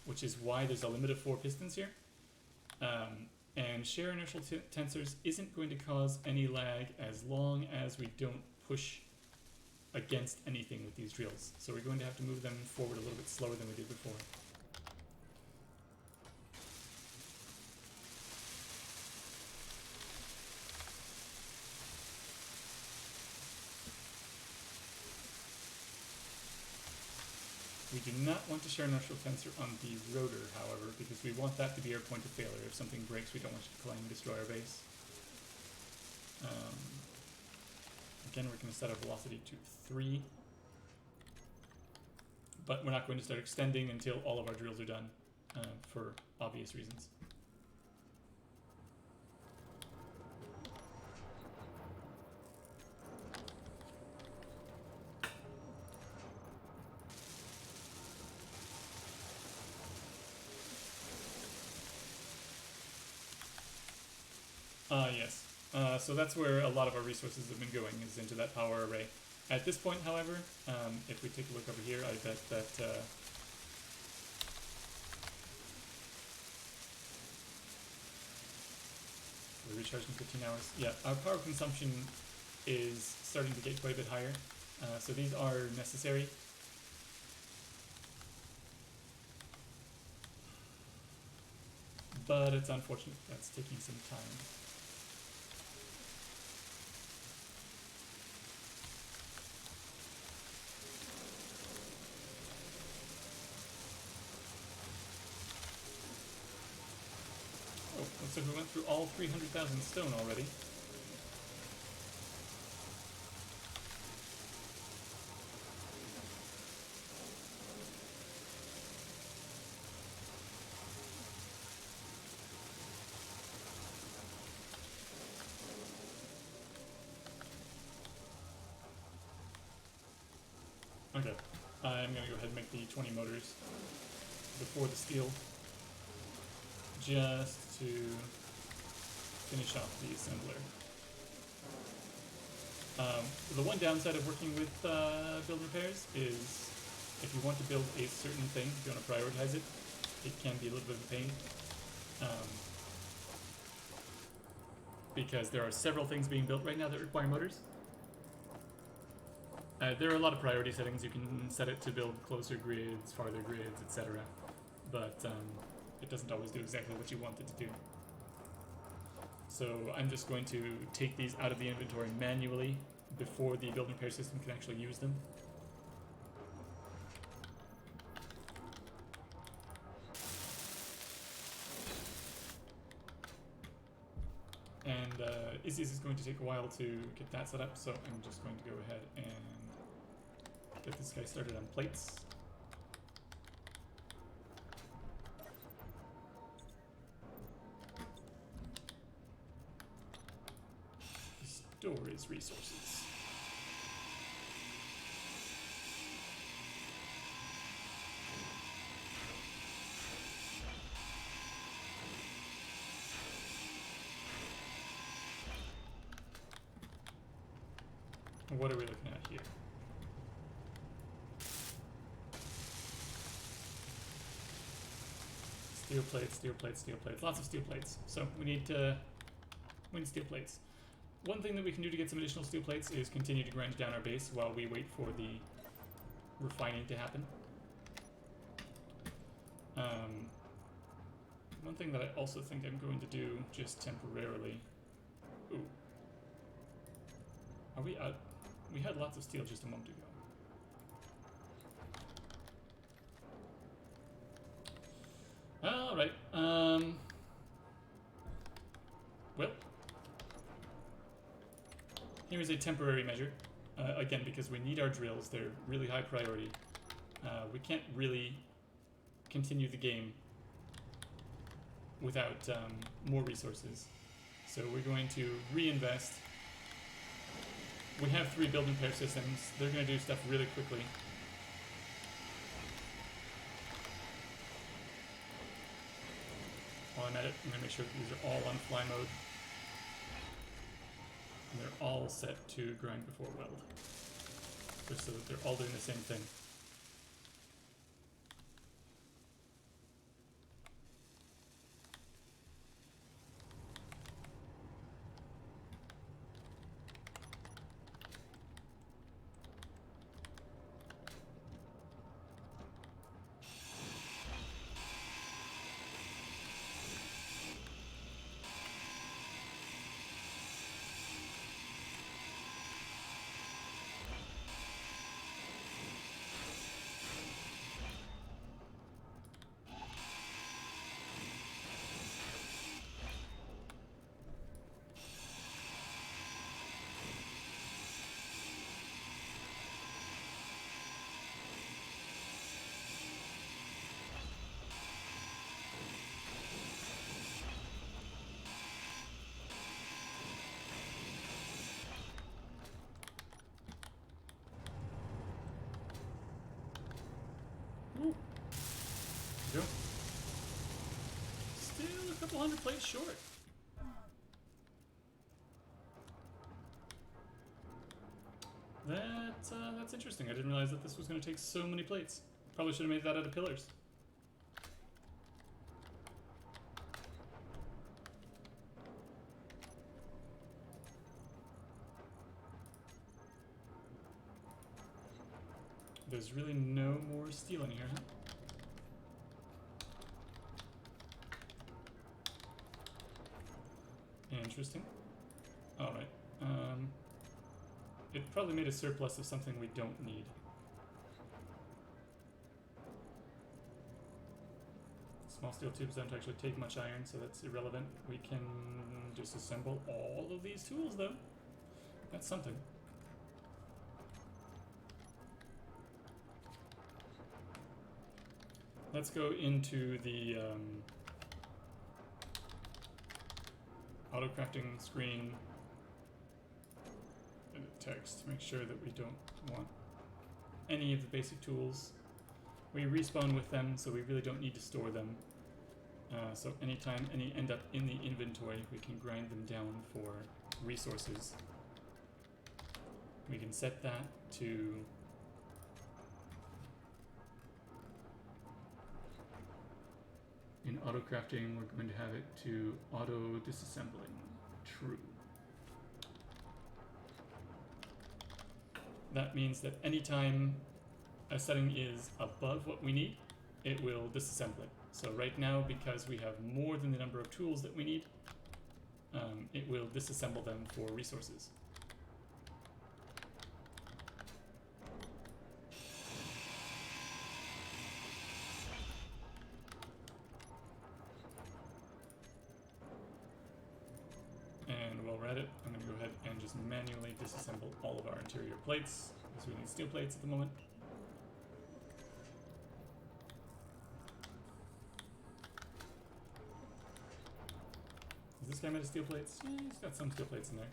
which is why there's a limit of 4 pistons here. And share inertial tensors isn't going to cause any lag as long as we don't push against anything with these drills. So we're going to have to move them forward a little bit slower than we did before. We do not want to share an inertial tensor on the rotor, however, because we want that to be our point of failure. If something breaks, we don't want you to climb and destroy our base. Again, we're going to set our velocity to 3. But we're not going to start extending until all of our drills are done, for obvious reasons. Yes. So that's where a lot of our resources have been going, is into that power array. At this point, however, if we take a look over here, I bet that we're recharging 15 hours. Yeah, our power consumption is starting to get quite a bit higher. So these are necessary. But it's unfortunate that's taking some time. Oh, looks like we went through all 300,000 stone already. Okay, I'm going to go ahead and make the 20 motors before the steel, just to finish off the assembler. The one downside of working with build repairs is if you want to build a certain thing, if you want to prioritize it, it can be a little bit of a pain. Because there are several things being built right now that require motors. There are a lot of priority settings. You can set it to build closer grids, farther grids, etc. But it doesn't always do exactly what you want it to do. So I'm just going to take these out of the inventory manually before the build repair system can actually use them. And Izzy's is going to take a while to get that set up, so I'm just going to go ahead and get this guy started on plates. Store his resources. What are we looking at here? Steel plates, steel plates, steel plates. Lots of steel plates. So we need steel plates. One thing that we can do to get some additional steel plates is continue to grind down our base while we wait for the refining to happen. One thing that I also think I'm going to do just temporarily. Ooh. Are we out? We had lots of steel just a moment ago. Alright, well, here is a temporary measure. Again, because we need our drills, they're really high priority. We can't really continue the game without more resources. So we're going to reinvest. We have 3 build and pair systems. They're going to do stuff really quickly. While I'm at it, I'm going to make sure that these are all on fly mode. And they're all set to grind before weld. Just so that they're all doing the same thing. Ooh. There we go. Still a couple hundred plates short. That's interesting. I didn't realize that this was going to take so many plates. Probably should have made that out of pillars. There's really no more steel in here, huh? Interesting. Alright. It probably made a surplus of something we don't need. Small steel tubes don't actually take much iron, so that's irrelevant. We can disassemble all of these tools, though. That's something. Let's go into the auto crafting screen. Edit text. Make sure that we don't want any of the basic tools. We respawn with them, so we really don't need to store them. So anytime any end up in the inventory, we can grind them down for resources. We can set that to in auto crafting, we're going to have it to auto disassembling. True. That means that anytime a setting is above what we need, it will disassemble it. So right now, because we have more than the number of tools that we need, it will disassemble them for resources. And while we're at it, I'm going to go ahead and just manually disassemble all of our interior plates, because we need steel plates at the moment. Is this guy made of steel plates? Yeah, he's got some steel plates in there.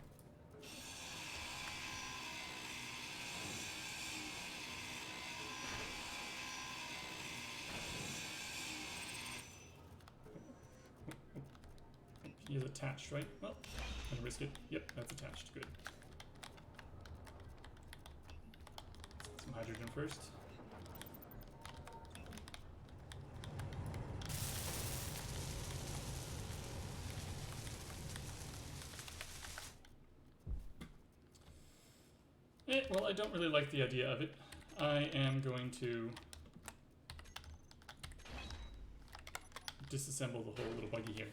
He is attached, right? Well, I'm gonna risk it. Yep, that's attached. Good. Some hydrogen first. Okay, well, I don't really like the idea of it. I am going to disassemble the whole little buggy here.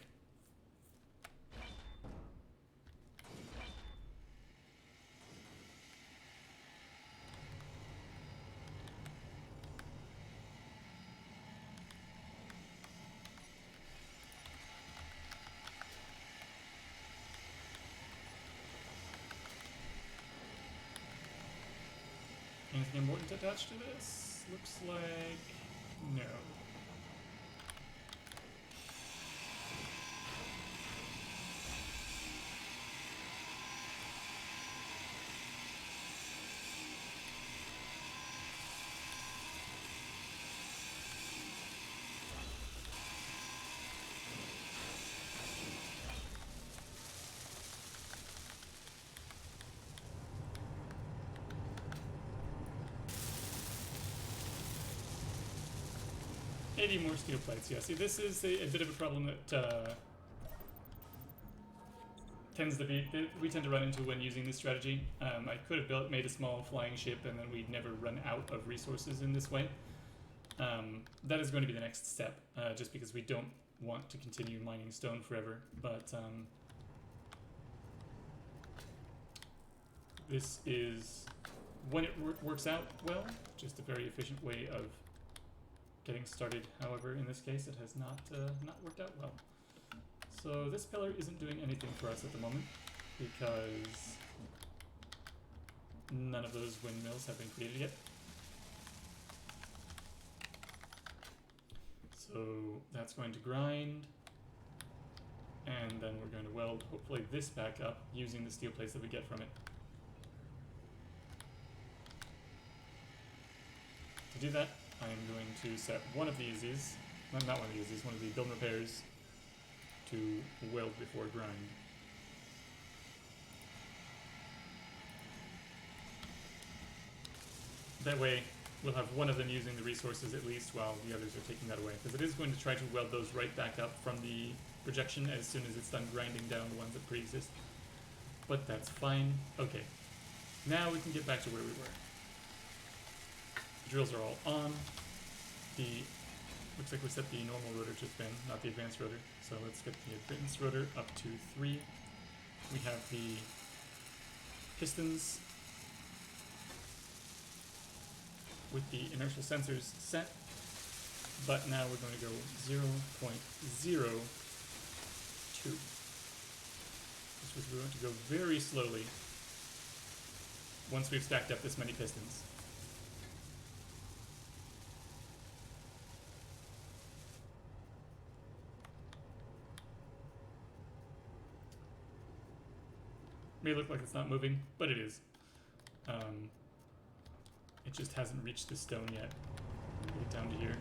Anything important attached to this? Looks like no. Maybe more steel plates, yeah. See, this is a bit of a problem that we tend to run into when using this strategy. I could have made a small flying ship and then we'd never run out of resources in this way. That is going to be the next step, just because we don't want to continue mining stone forever. But this is, when it works out well, just a very efficient way of getting started. However, in this case, it has not worked out well. So this pillar isn't doing anything for us at the moment because none of those windmills have been created yet. So that's going to grind, and then we're going to weld hopefully this back up using the steel plates that we get from it. To do that, I am going to set one of the Uzis, not one of the Uzis, one of the build repairs to weld before grind. That way, we'll have one of them using the resources at least while the others are taking that away. Because it is going to try to weld those right back up from the projection as soon as it's done grinding down the ones that pre-exist. But that's fine. Okay. Now we can get back to where we were. The drills are all on. Looks like we set the normal rotor to spin, not the advanced rotor. So let's get the advanced rotor up to 3. We have the pistons with the inertial sensors set, but now we're going to go 0.02. Which means we're going to go very slowly once we've stacked up this many pistons. May look like it's not moving, but it is. It just hasn't reached the stone yet. Get it down to here.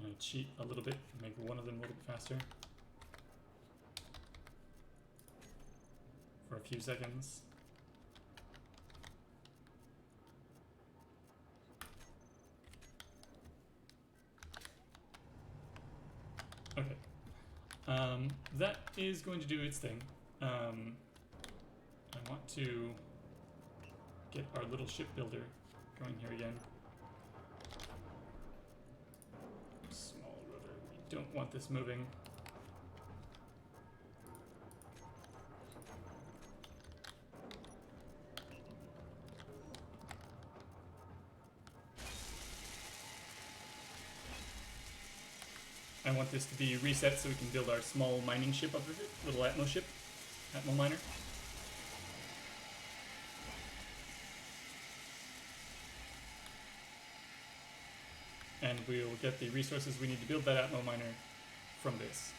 Gonna cheat a little bit, make one of them a little bit faster. For a few seconds. Okay. That is going to do its thing. I want to get our little ship builder going here again. Small rotor. We don't want this moving. I want this to be reset so we can build our small mining ship up of it, little Atmo ship, Atmo miner. And we'll get the resources we need to build that Atmo miner from this.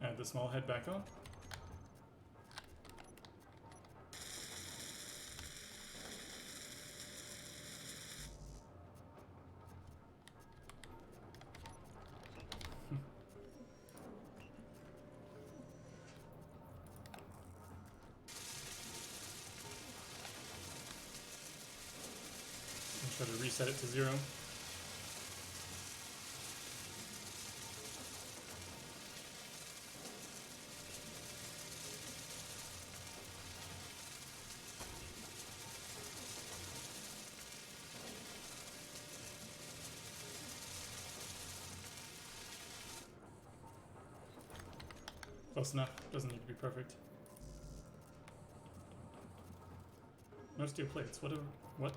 Add the small head back on. try to reset it to 0. Close enough. Doesn't need to be perfect. No steel plates. What?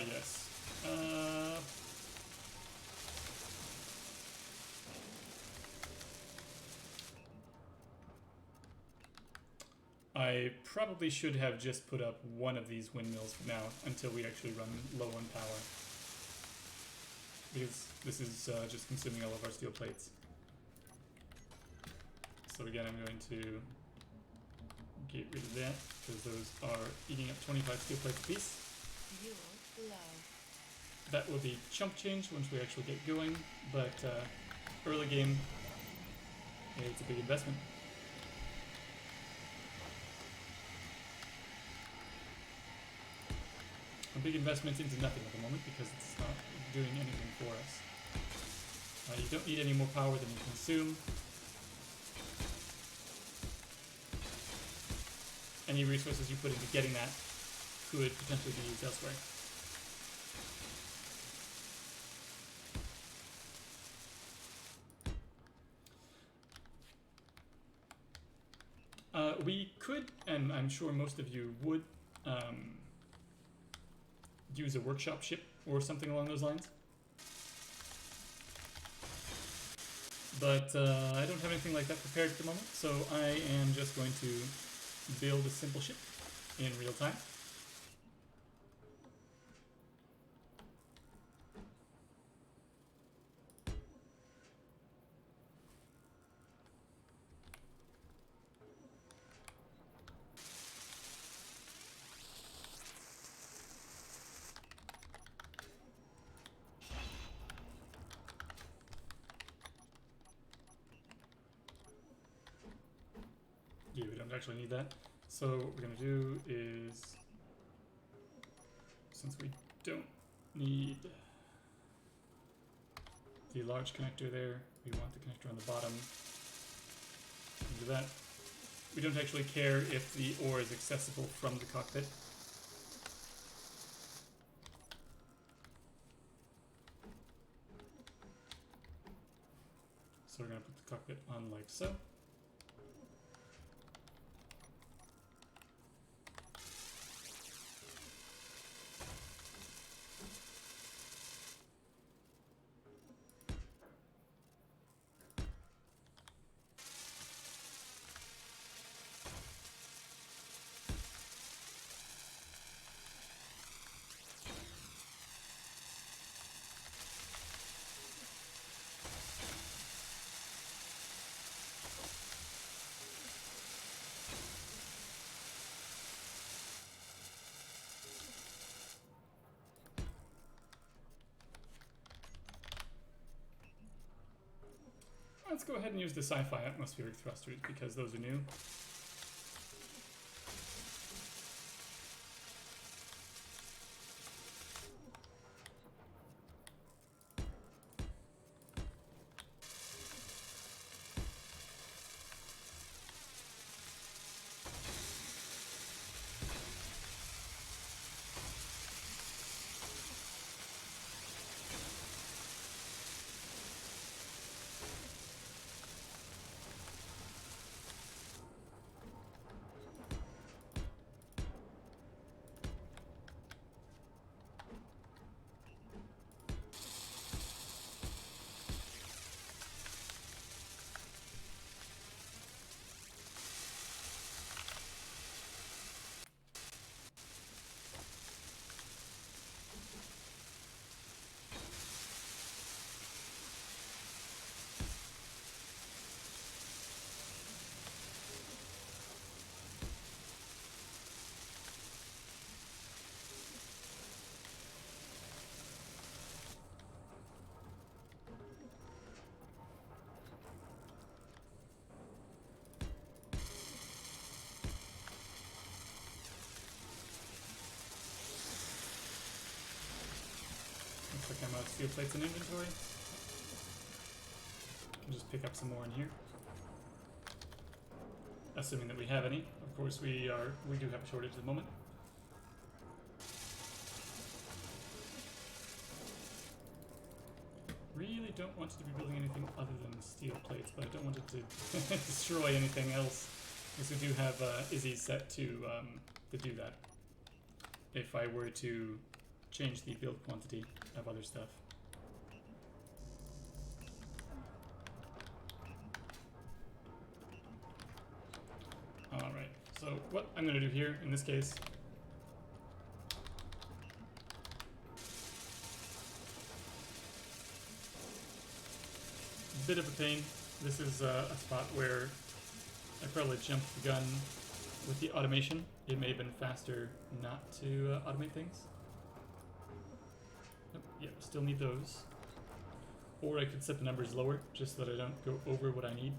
Yes. I probably should have just put up one of these windmills for now until we actually run low on power. Because this is just consuming all of our steel plates. So again, I'm going to get rid of that because those are eating up 25 steel plates apiece. Fuel low. That will be chump change once we actually get going, but early game, yeah, it's a big investment. A big investment into nothing at the moment because it's not doing anything for us. You don't need any more power than you consume. Any resources you put into getting that could potentially be used elsewhere. We could, and I'm sure most of you would, use a workshop ship or something along those lines. But I don't have anything like that prepared at the moment, so I am just going to build a simple ship in real time. Yeah, we don't actually need that. So what we're going to do is, since we don't need the large connector there, we want the connector on the bottom. Do that. We don't actually care if the ore is accessible from the cockpit. So we're going to put the cockpit on like so. Let's go ahead and use the sci-fi atmospheric thrusters because those are new. amount of steel plates in inventory. Can just pick up some more in here. Assuming that we have any. Of course we do have a shortage at the moment. Really don't want it to be building anything other than steel plates, but I don't want it to destroy anything else. Because we do have Izzy set to do that. If I were to change the build quantity of other stuff. Alright, so what I'm going to do here, in this case, bit of a pain. This is a spot where I probably jumped the gun with the automation. It may have been faster not to automate things. Nope, yeah, still need those. Or I could set the numbers lower, just so that I don't go over what I need.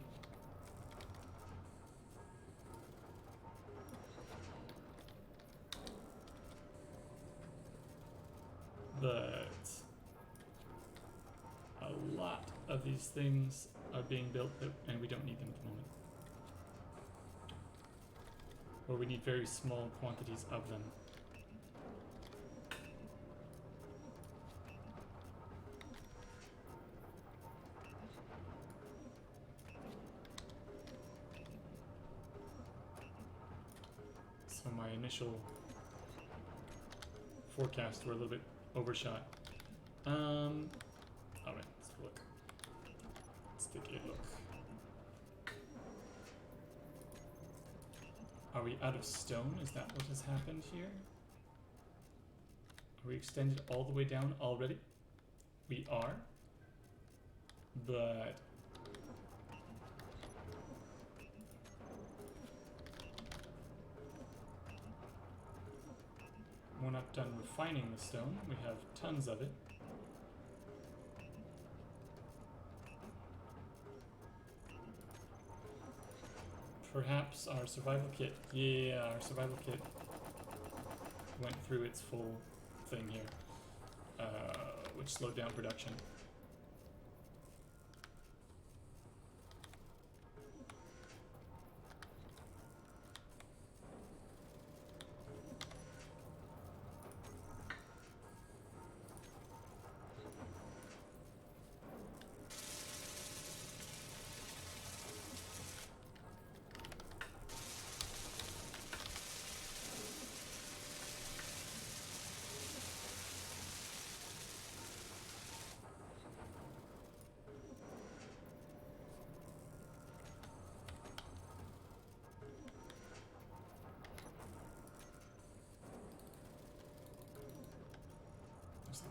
But a lot of these things are being built and we don't need them at the moment. Or we need very small quantities of them. So my initial forecasts were a little bit overshot. Alright, let's look. Let's take a look. Are we out of stone? Is that what has happened here? Are we extended all the way down already? We are. But we're not done refining the stone. We have tons of it. Perhaps our survival kit. Yeah, our survival kit went through its full thing here, which slowed down production.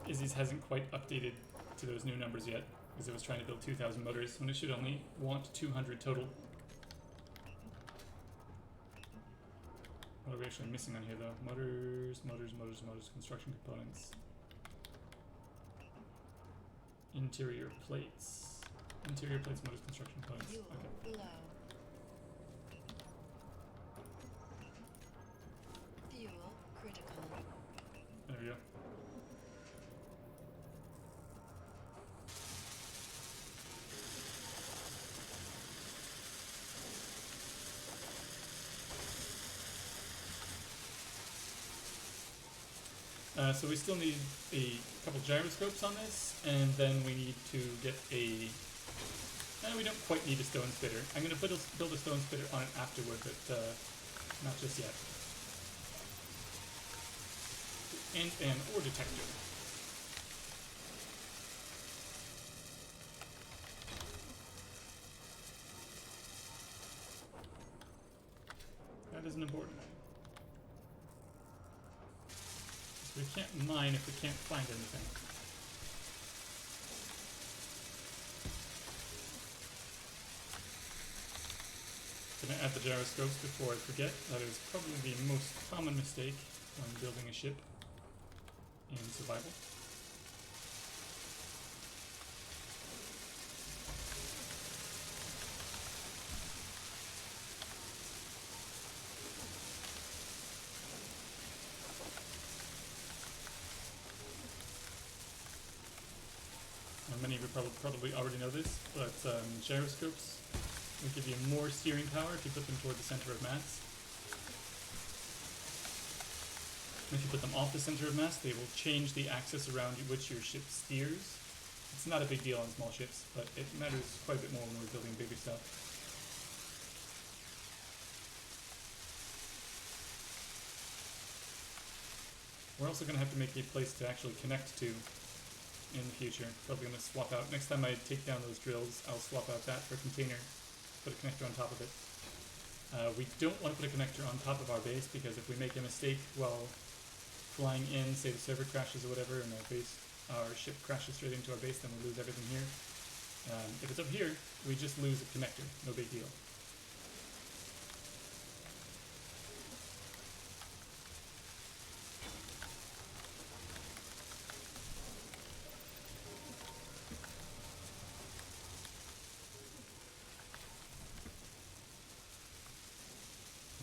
Izzy's hasn't quite updated to those new numbers yet, because it was trying to build 2,000 motors when it should only want 200 total. What are we actually missing on here though? Motors, construction components. Interior plates, motors, construction components. Fuel Okay. low. Fuel critical. There we go. So we still need a couple gyroscopes on this, and then we need to get a... we don't quite need a stone spitter. I'm going to build a stone spitter on it afterward, but not just yet. And an ore detector. That is an important one. We can't mine if we can't find anything. Gonna add the gyroscopes before I forget. That is probably the most common mistake when building a ship in survival. many of you probably already know this, but gyroscopes will give you more steering power if you put them toward the center of mass. If you put them off the center of mass, they will change the axis around which your ship steers. It's not a big deal on small ships, but it matters quite a bit more when we're building bigger stuff. We're also going to have to make a place to actually connect to in the future. Probably going to swap out, next time I take down those drills, I'll swap out that for a container, put a connector on top of it. We don't want to put a connector on top of our base, because if we make a mistake while flying in, say the server crashes or whatever, and our ship crashes straight into our base, then we lose everything here. If it's up here, we just lose a connector, no big deal.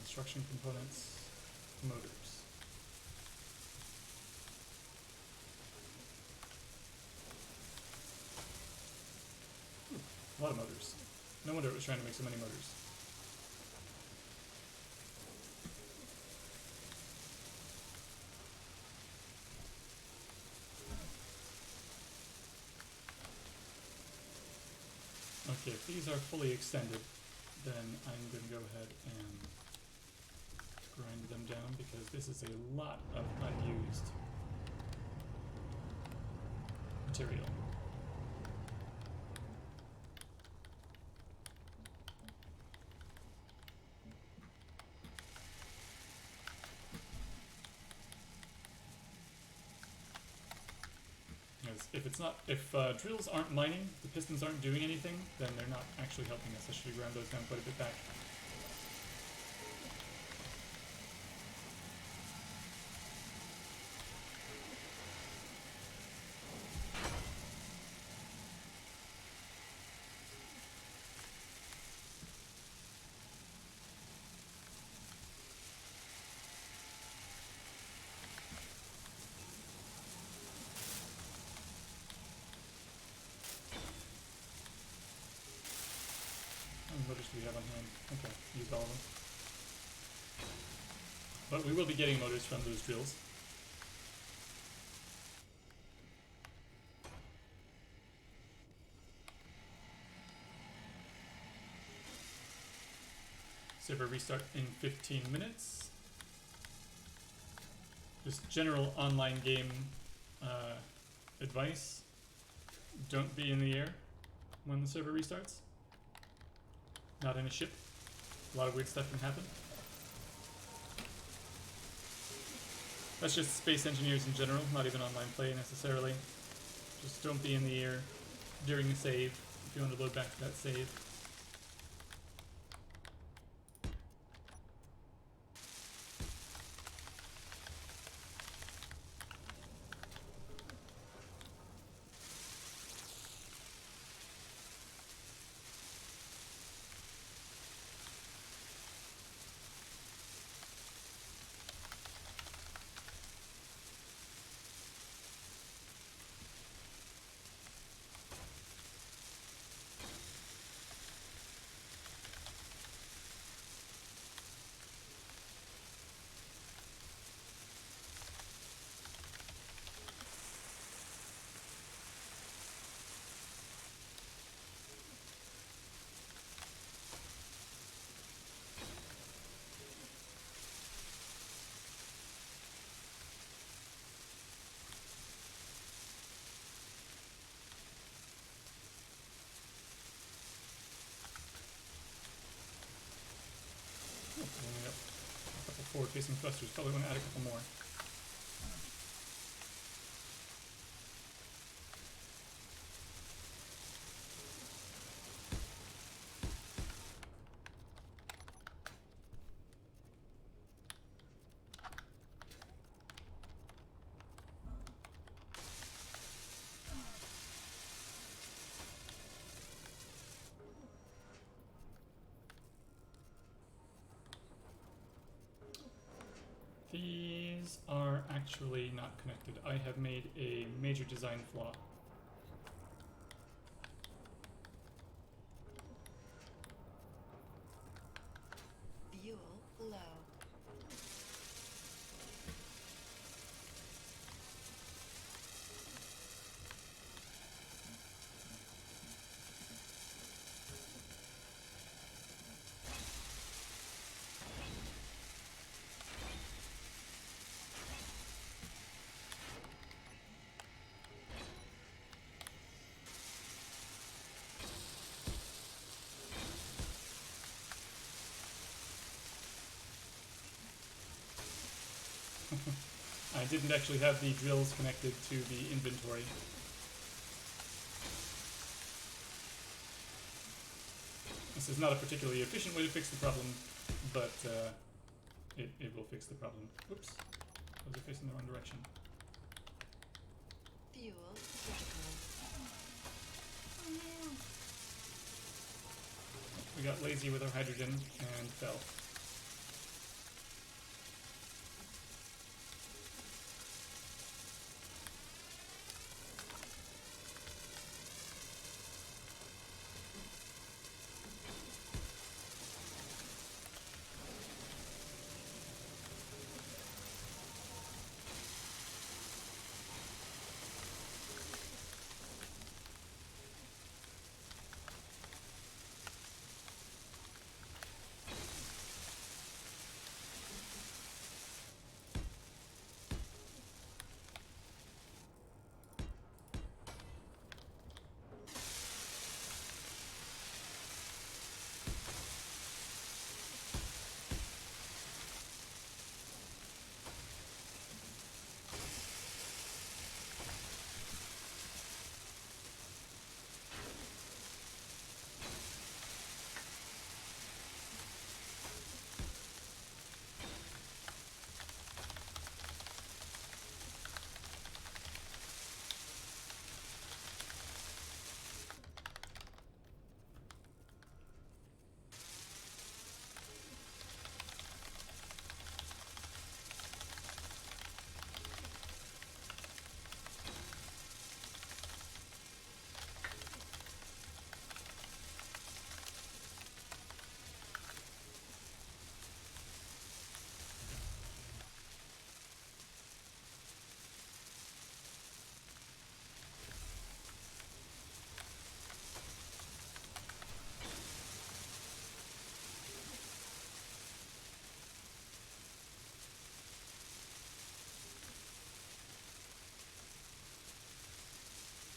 Construction components, motors. A lot of motors. No wonder it was trying to make so many motors. Okay, if these are fully extended, then I'm going to go ahead and grind them down, because this is a lot of unused material. If drills aren't mining, the pistons aren't doing anything, then they're not actually helping us. I should ground those down quite a bit back. How many motors do we have on hand? Okay, used all of them. But we will be getting motors from those drills. Server restart in 15 minutes. Just general online game advice. Don't be in the air when the server restarts. Not in a ship. A lot of weird stuff can happen. That's just space engineers in general, not even online play necessarily. Just don't be in the air during a save if you want to load back to that save. Only up a couple forward-facing thrusters. Probably want to add a couple more. These are actually not connected. I have made a major design flaw. Low. I didn't actually have the drills connected to the inventory. This is not a particularly efficient way to fix the problem, but it will fix the problem. Oops, those are facing the wrong direction. Fuel critical. We got lazy with our hydrogen and fell.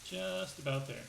Just about there.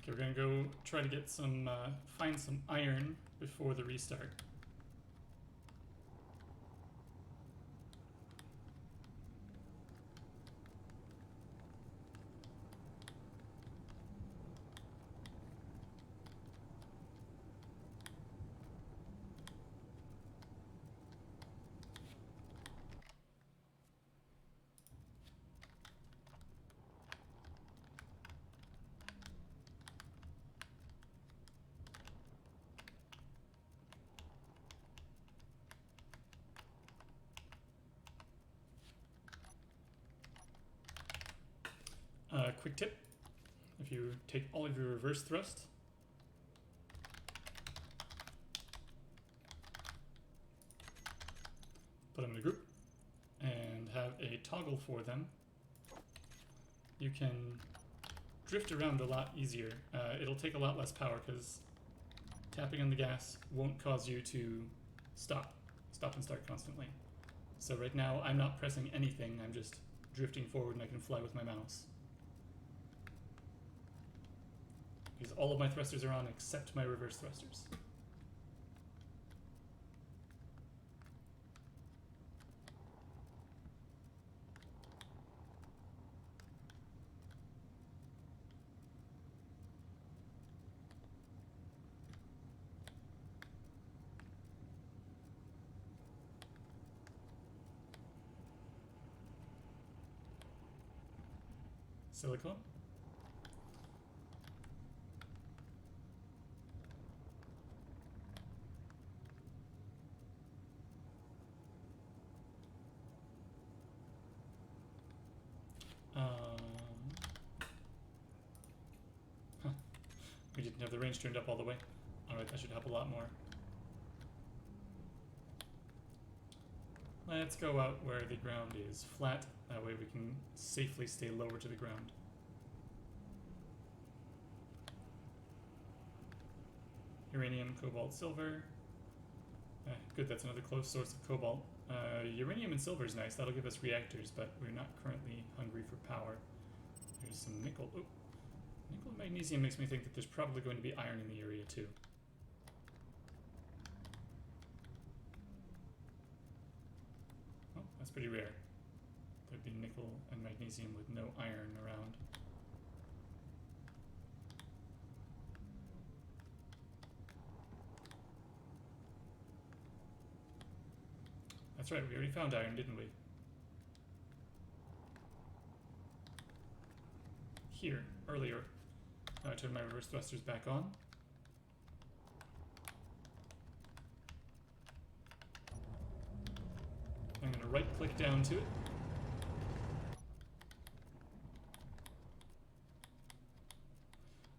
Okay, we're gonna go try to get some, find some iron before the restart. Quick tip, if you take all of your reverse thrust, put them in a group, toggle for them, you can drift around a lot easier. It'll take a lot less power because tapping on the gas won't cause you to stop and start constantly. So right now I'm not pressing anything, I'm just drifting forward and I can fly with my mouse. Because all of my thrusters are on except my reverse thrusters. Silicone. Huh. We didn't have the range turned up all the way. Alright, that should help a lot more. Let's go out where the ground is flat. That way we can safely stay lower to the ground. Uranium, cobalt, silver. Good, that's another close source of cobalt. Uranium and silver is nice. That'll give us reactors, but we're not currently hungry for power. There's some nickel. Oh, nickel and magnesium makes me think that there's probably going to be iron in the area too. Oh, that's pretty rare. There'd be nickel and magnesium with no iron around. That's right, we already found iron, didn't we? Here, earlier. Now I turn my reverse thrusters back on. I'm going to right click down to it.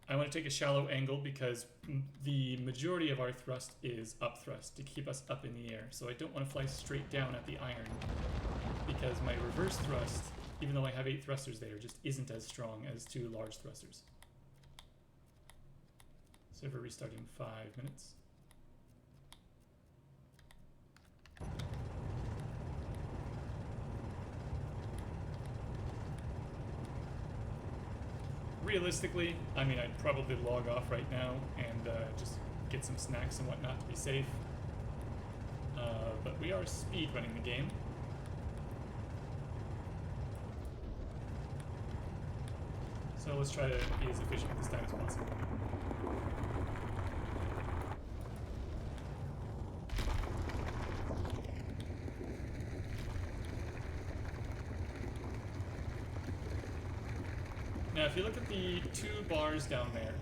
I want to take a shallow angle because the majority of our thrust is up thrust to keep us up in the air. So I don't want to fly straight down at the iron because my reverse thrust, even though I have 8 thrusters there, just isn't as strong as 2 large thrusters. Server restart in 5 minutes. Realistically, I mean, I'd probably log off right now and just get some snacks and whatnot to be safe. But we are speed running the game. So let's try to be as efficient this time as possible. Now, if you look at the 2 bars down there,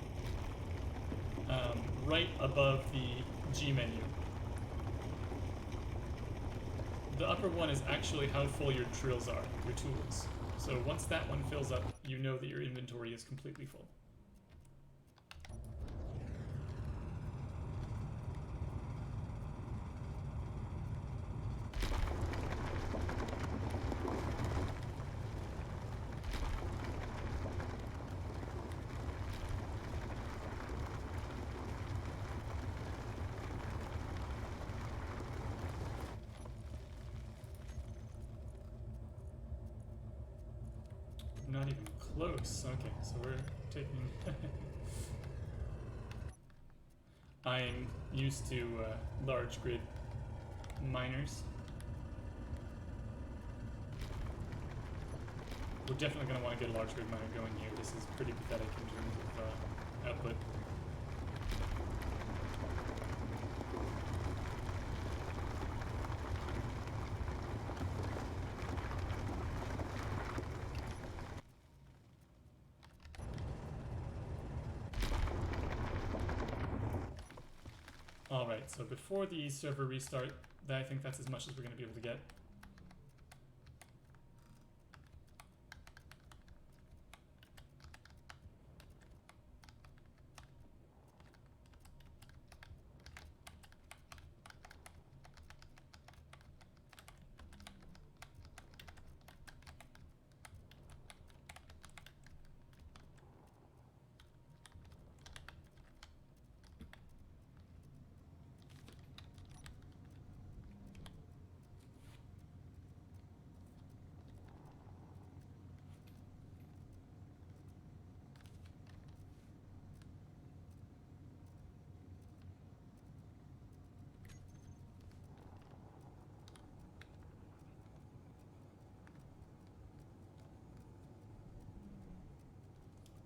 right above the G menu, the upper one is actually how full your drills are, your tools. So once that one fills up, you know that your inventory is completely full. Not even close. Okay, so we're taking... I'm used to large grid miners. We're definitely going to want to get a large grid miner going here. This is pretty pathetic in terms of output. Alright, so before the server restart, I think that's as much as we're going to be able to get.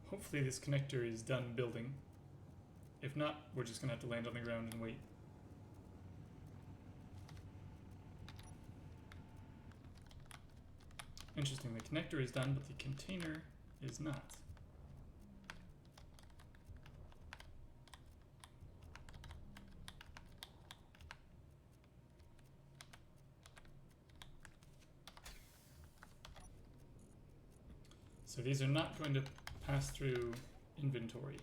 Hopefully this connector is done building. If not, we're just gonna have to land on the ground and wait. Interesting, the connector is done, but the container is not. So these are not going to pass through inventory.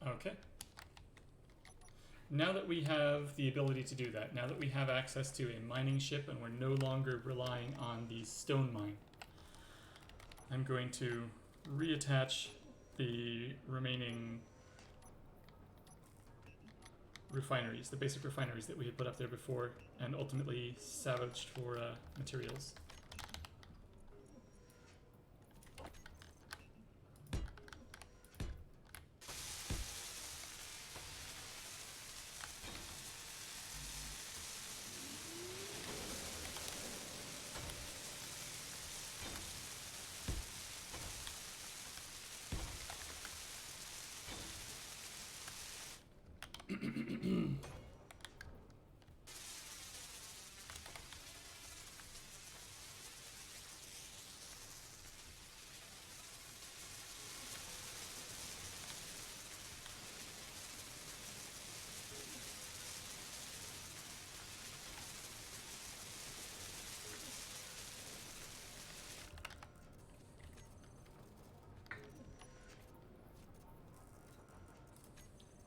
Okay. Now that we have the ability to do that, now that we have access to a mining ship and we're no longer relying on the stone mine, I'm going to reattach the remaining refineries, the basic refineries that we had put up there before, and ultimately salvaged for materials.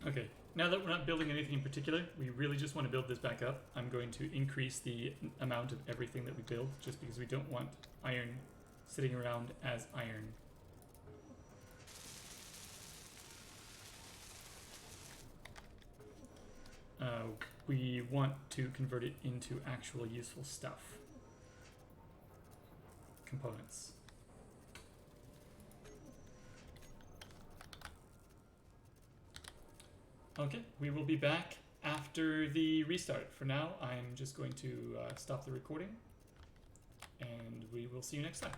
Okay, now that we're not building anything in particular, we really just want to build this back up. I'm going to increase the amount of everything that we build, just because we don't want iron sitting around as iron. We want to convert it into actual useful stuff. Components. Okay, we will be back after the restart. For now, I'm just going to stop the recording, and we will see you next time.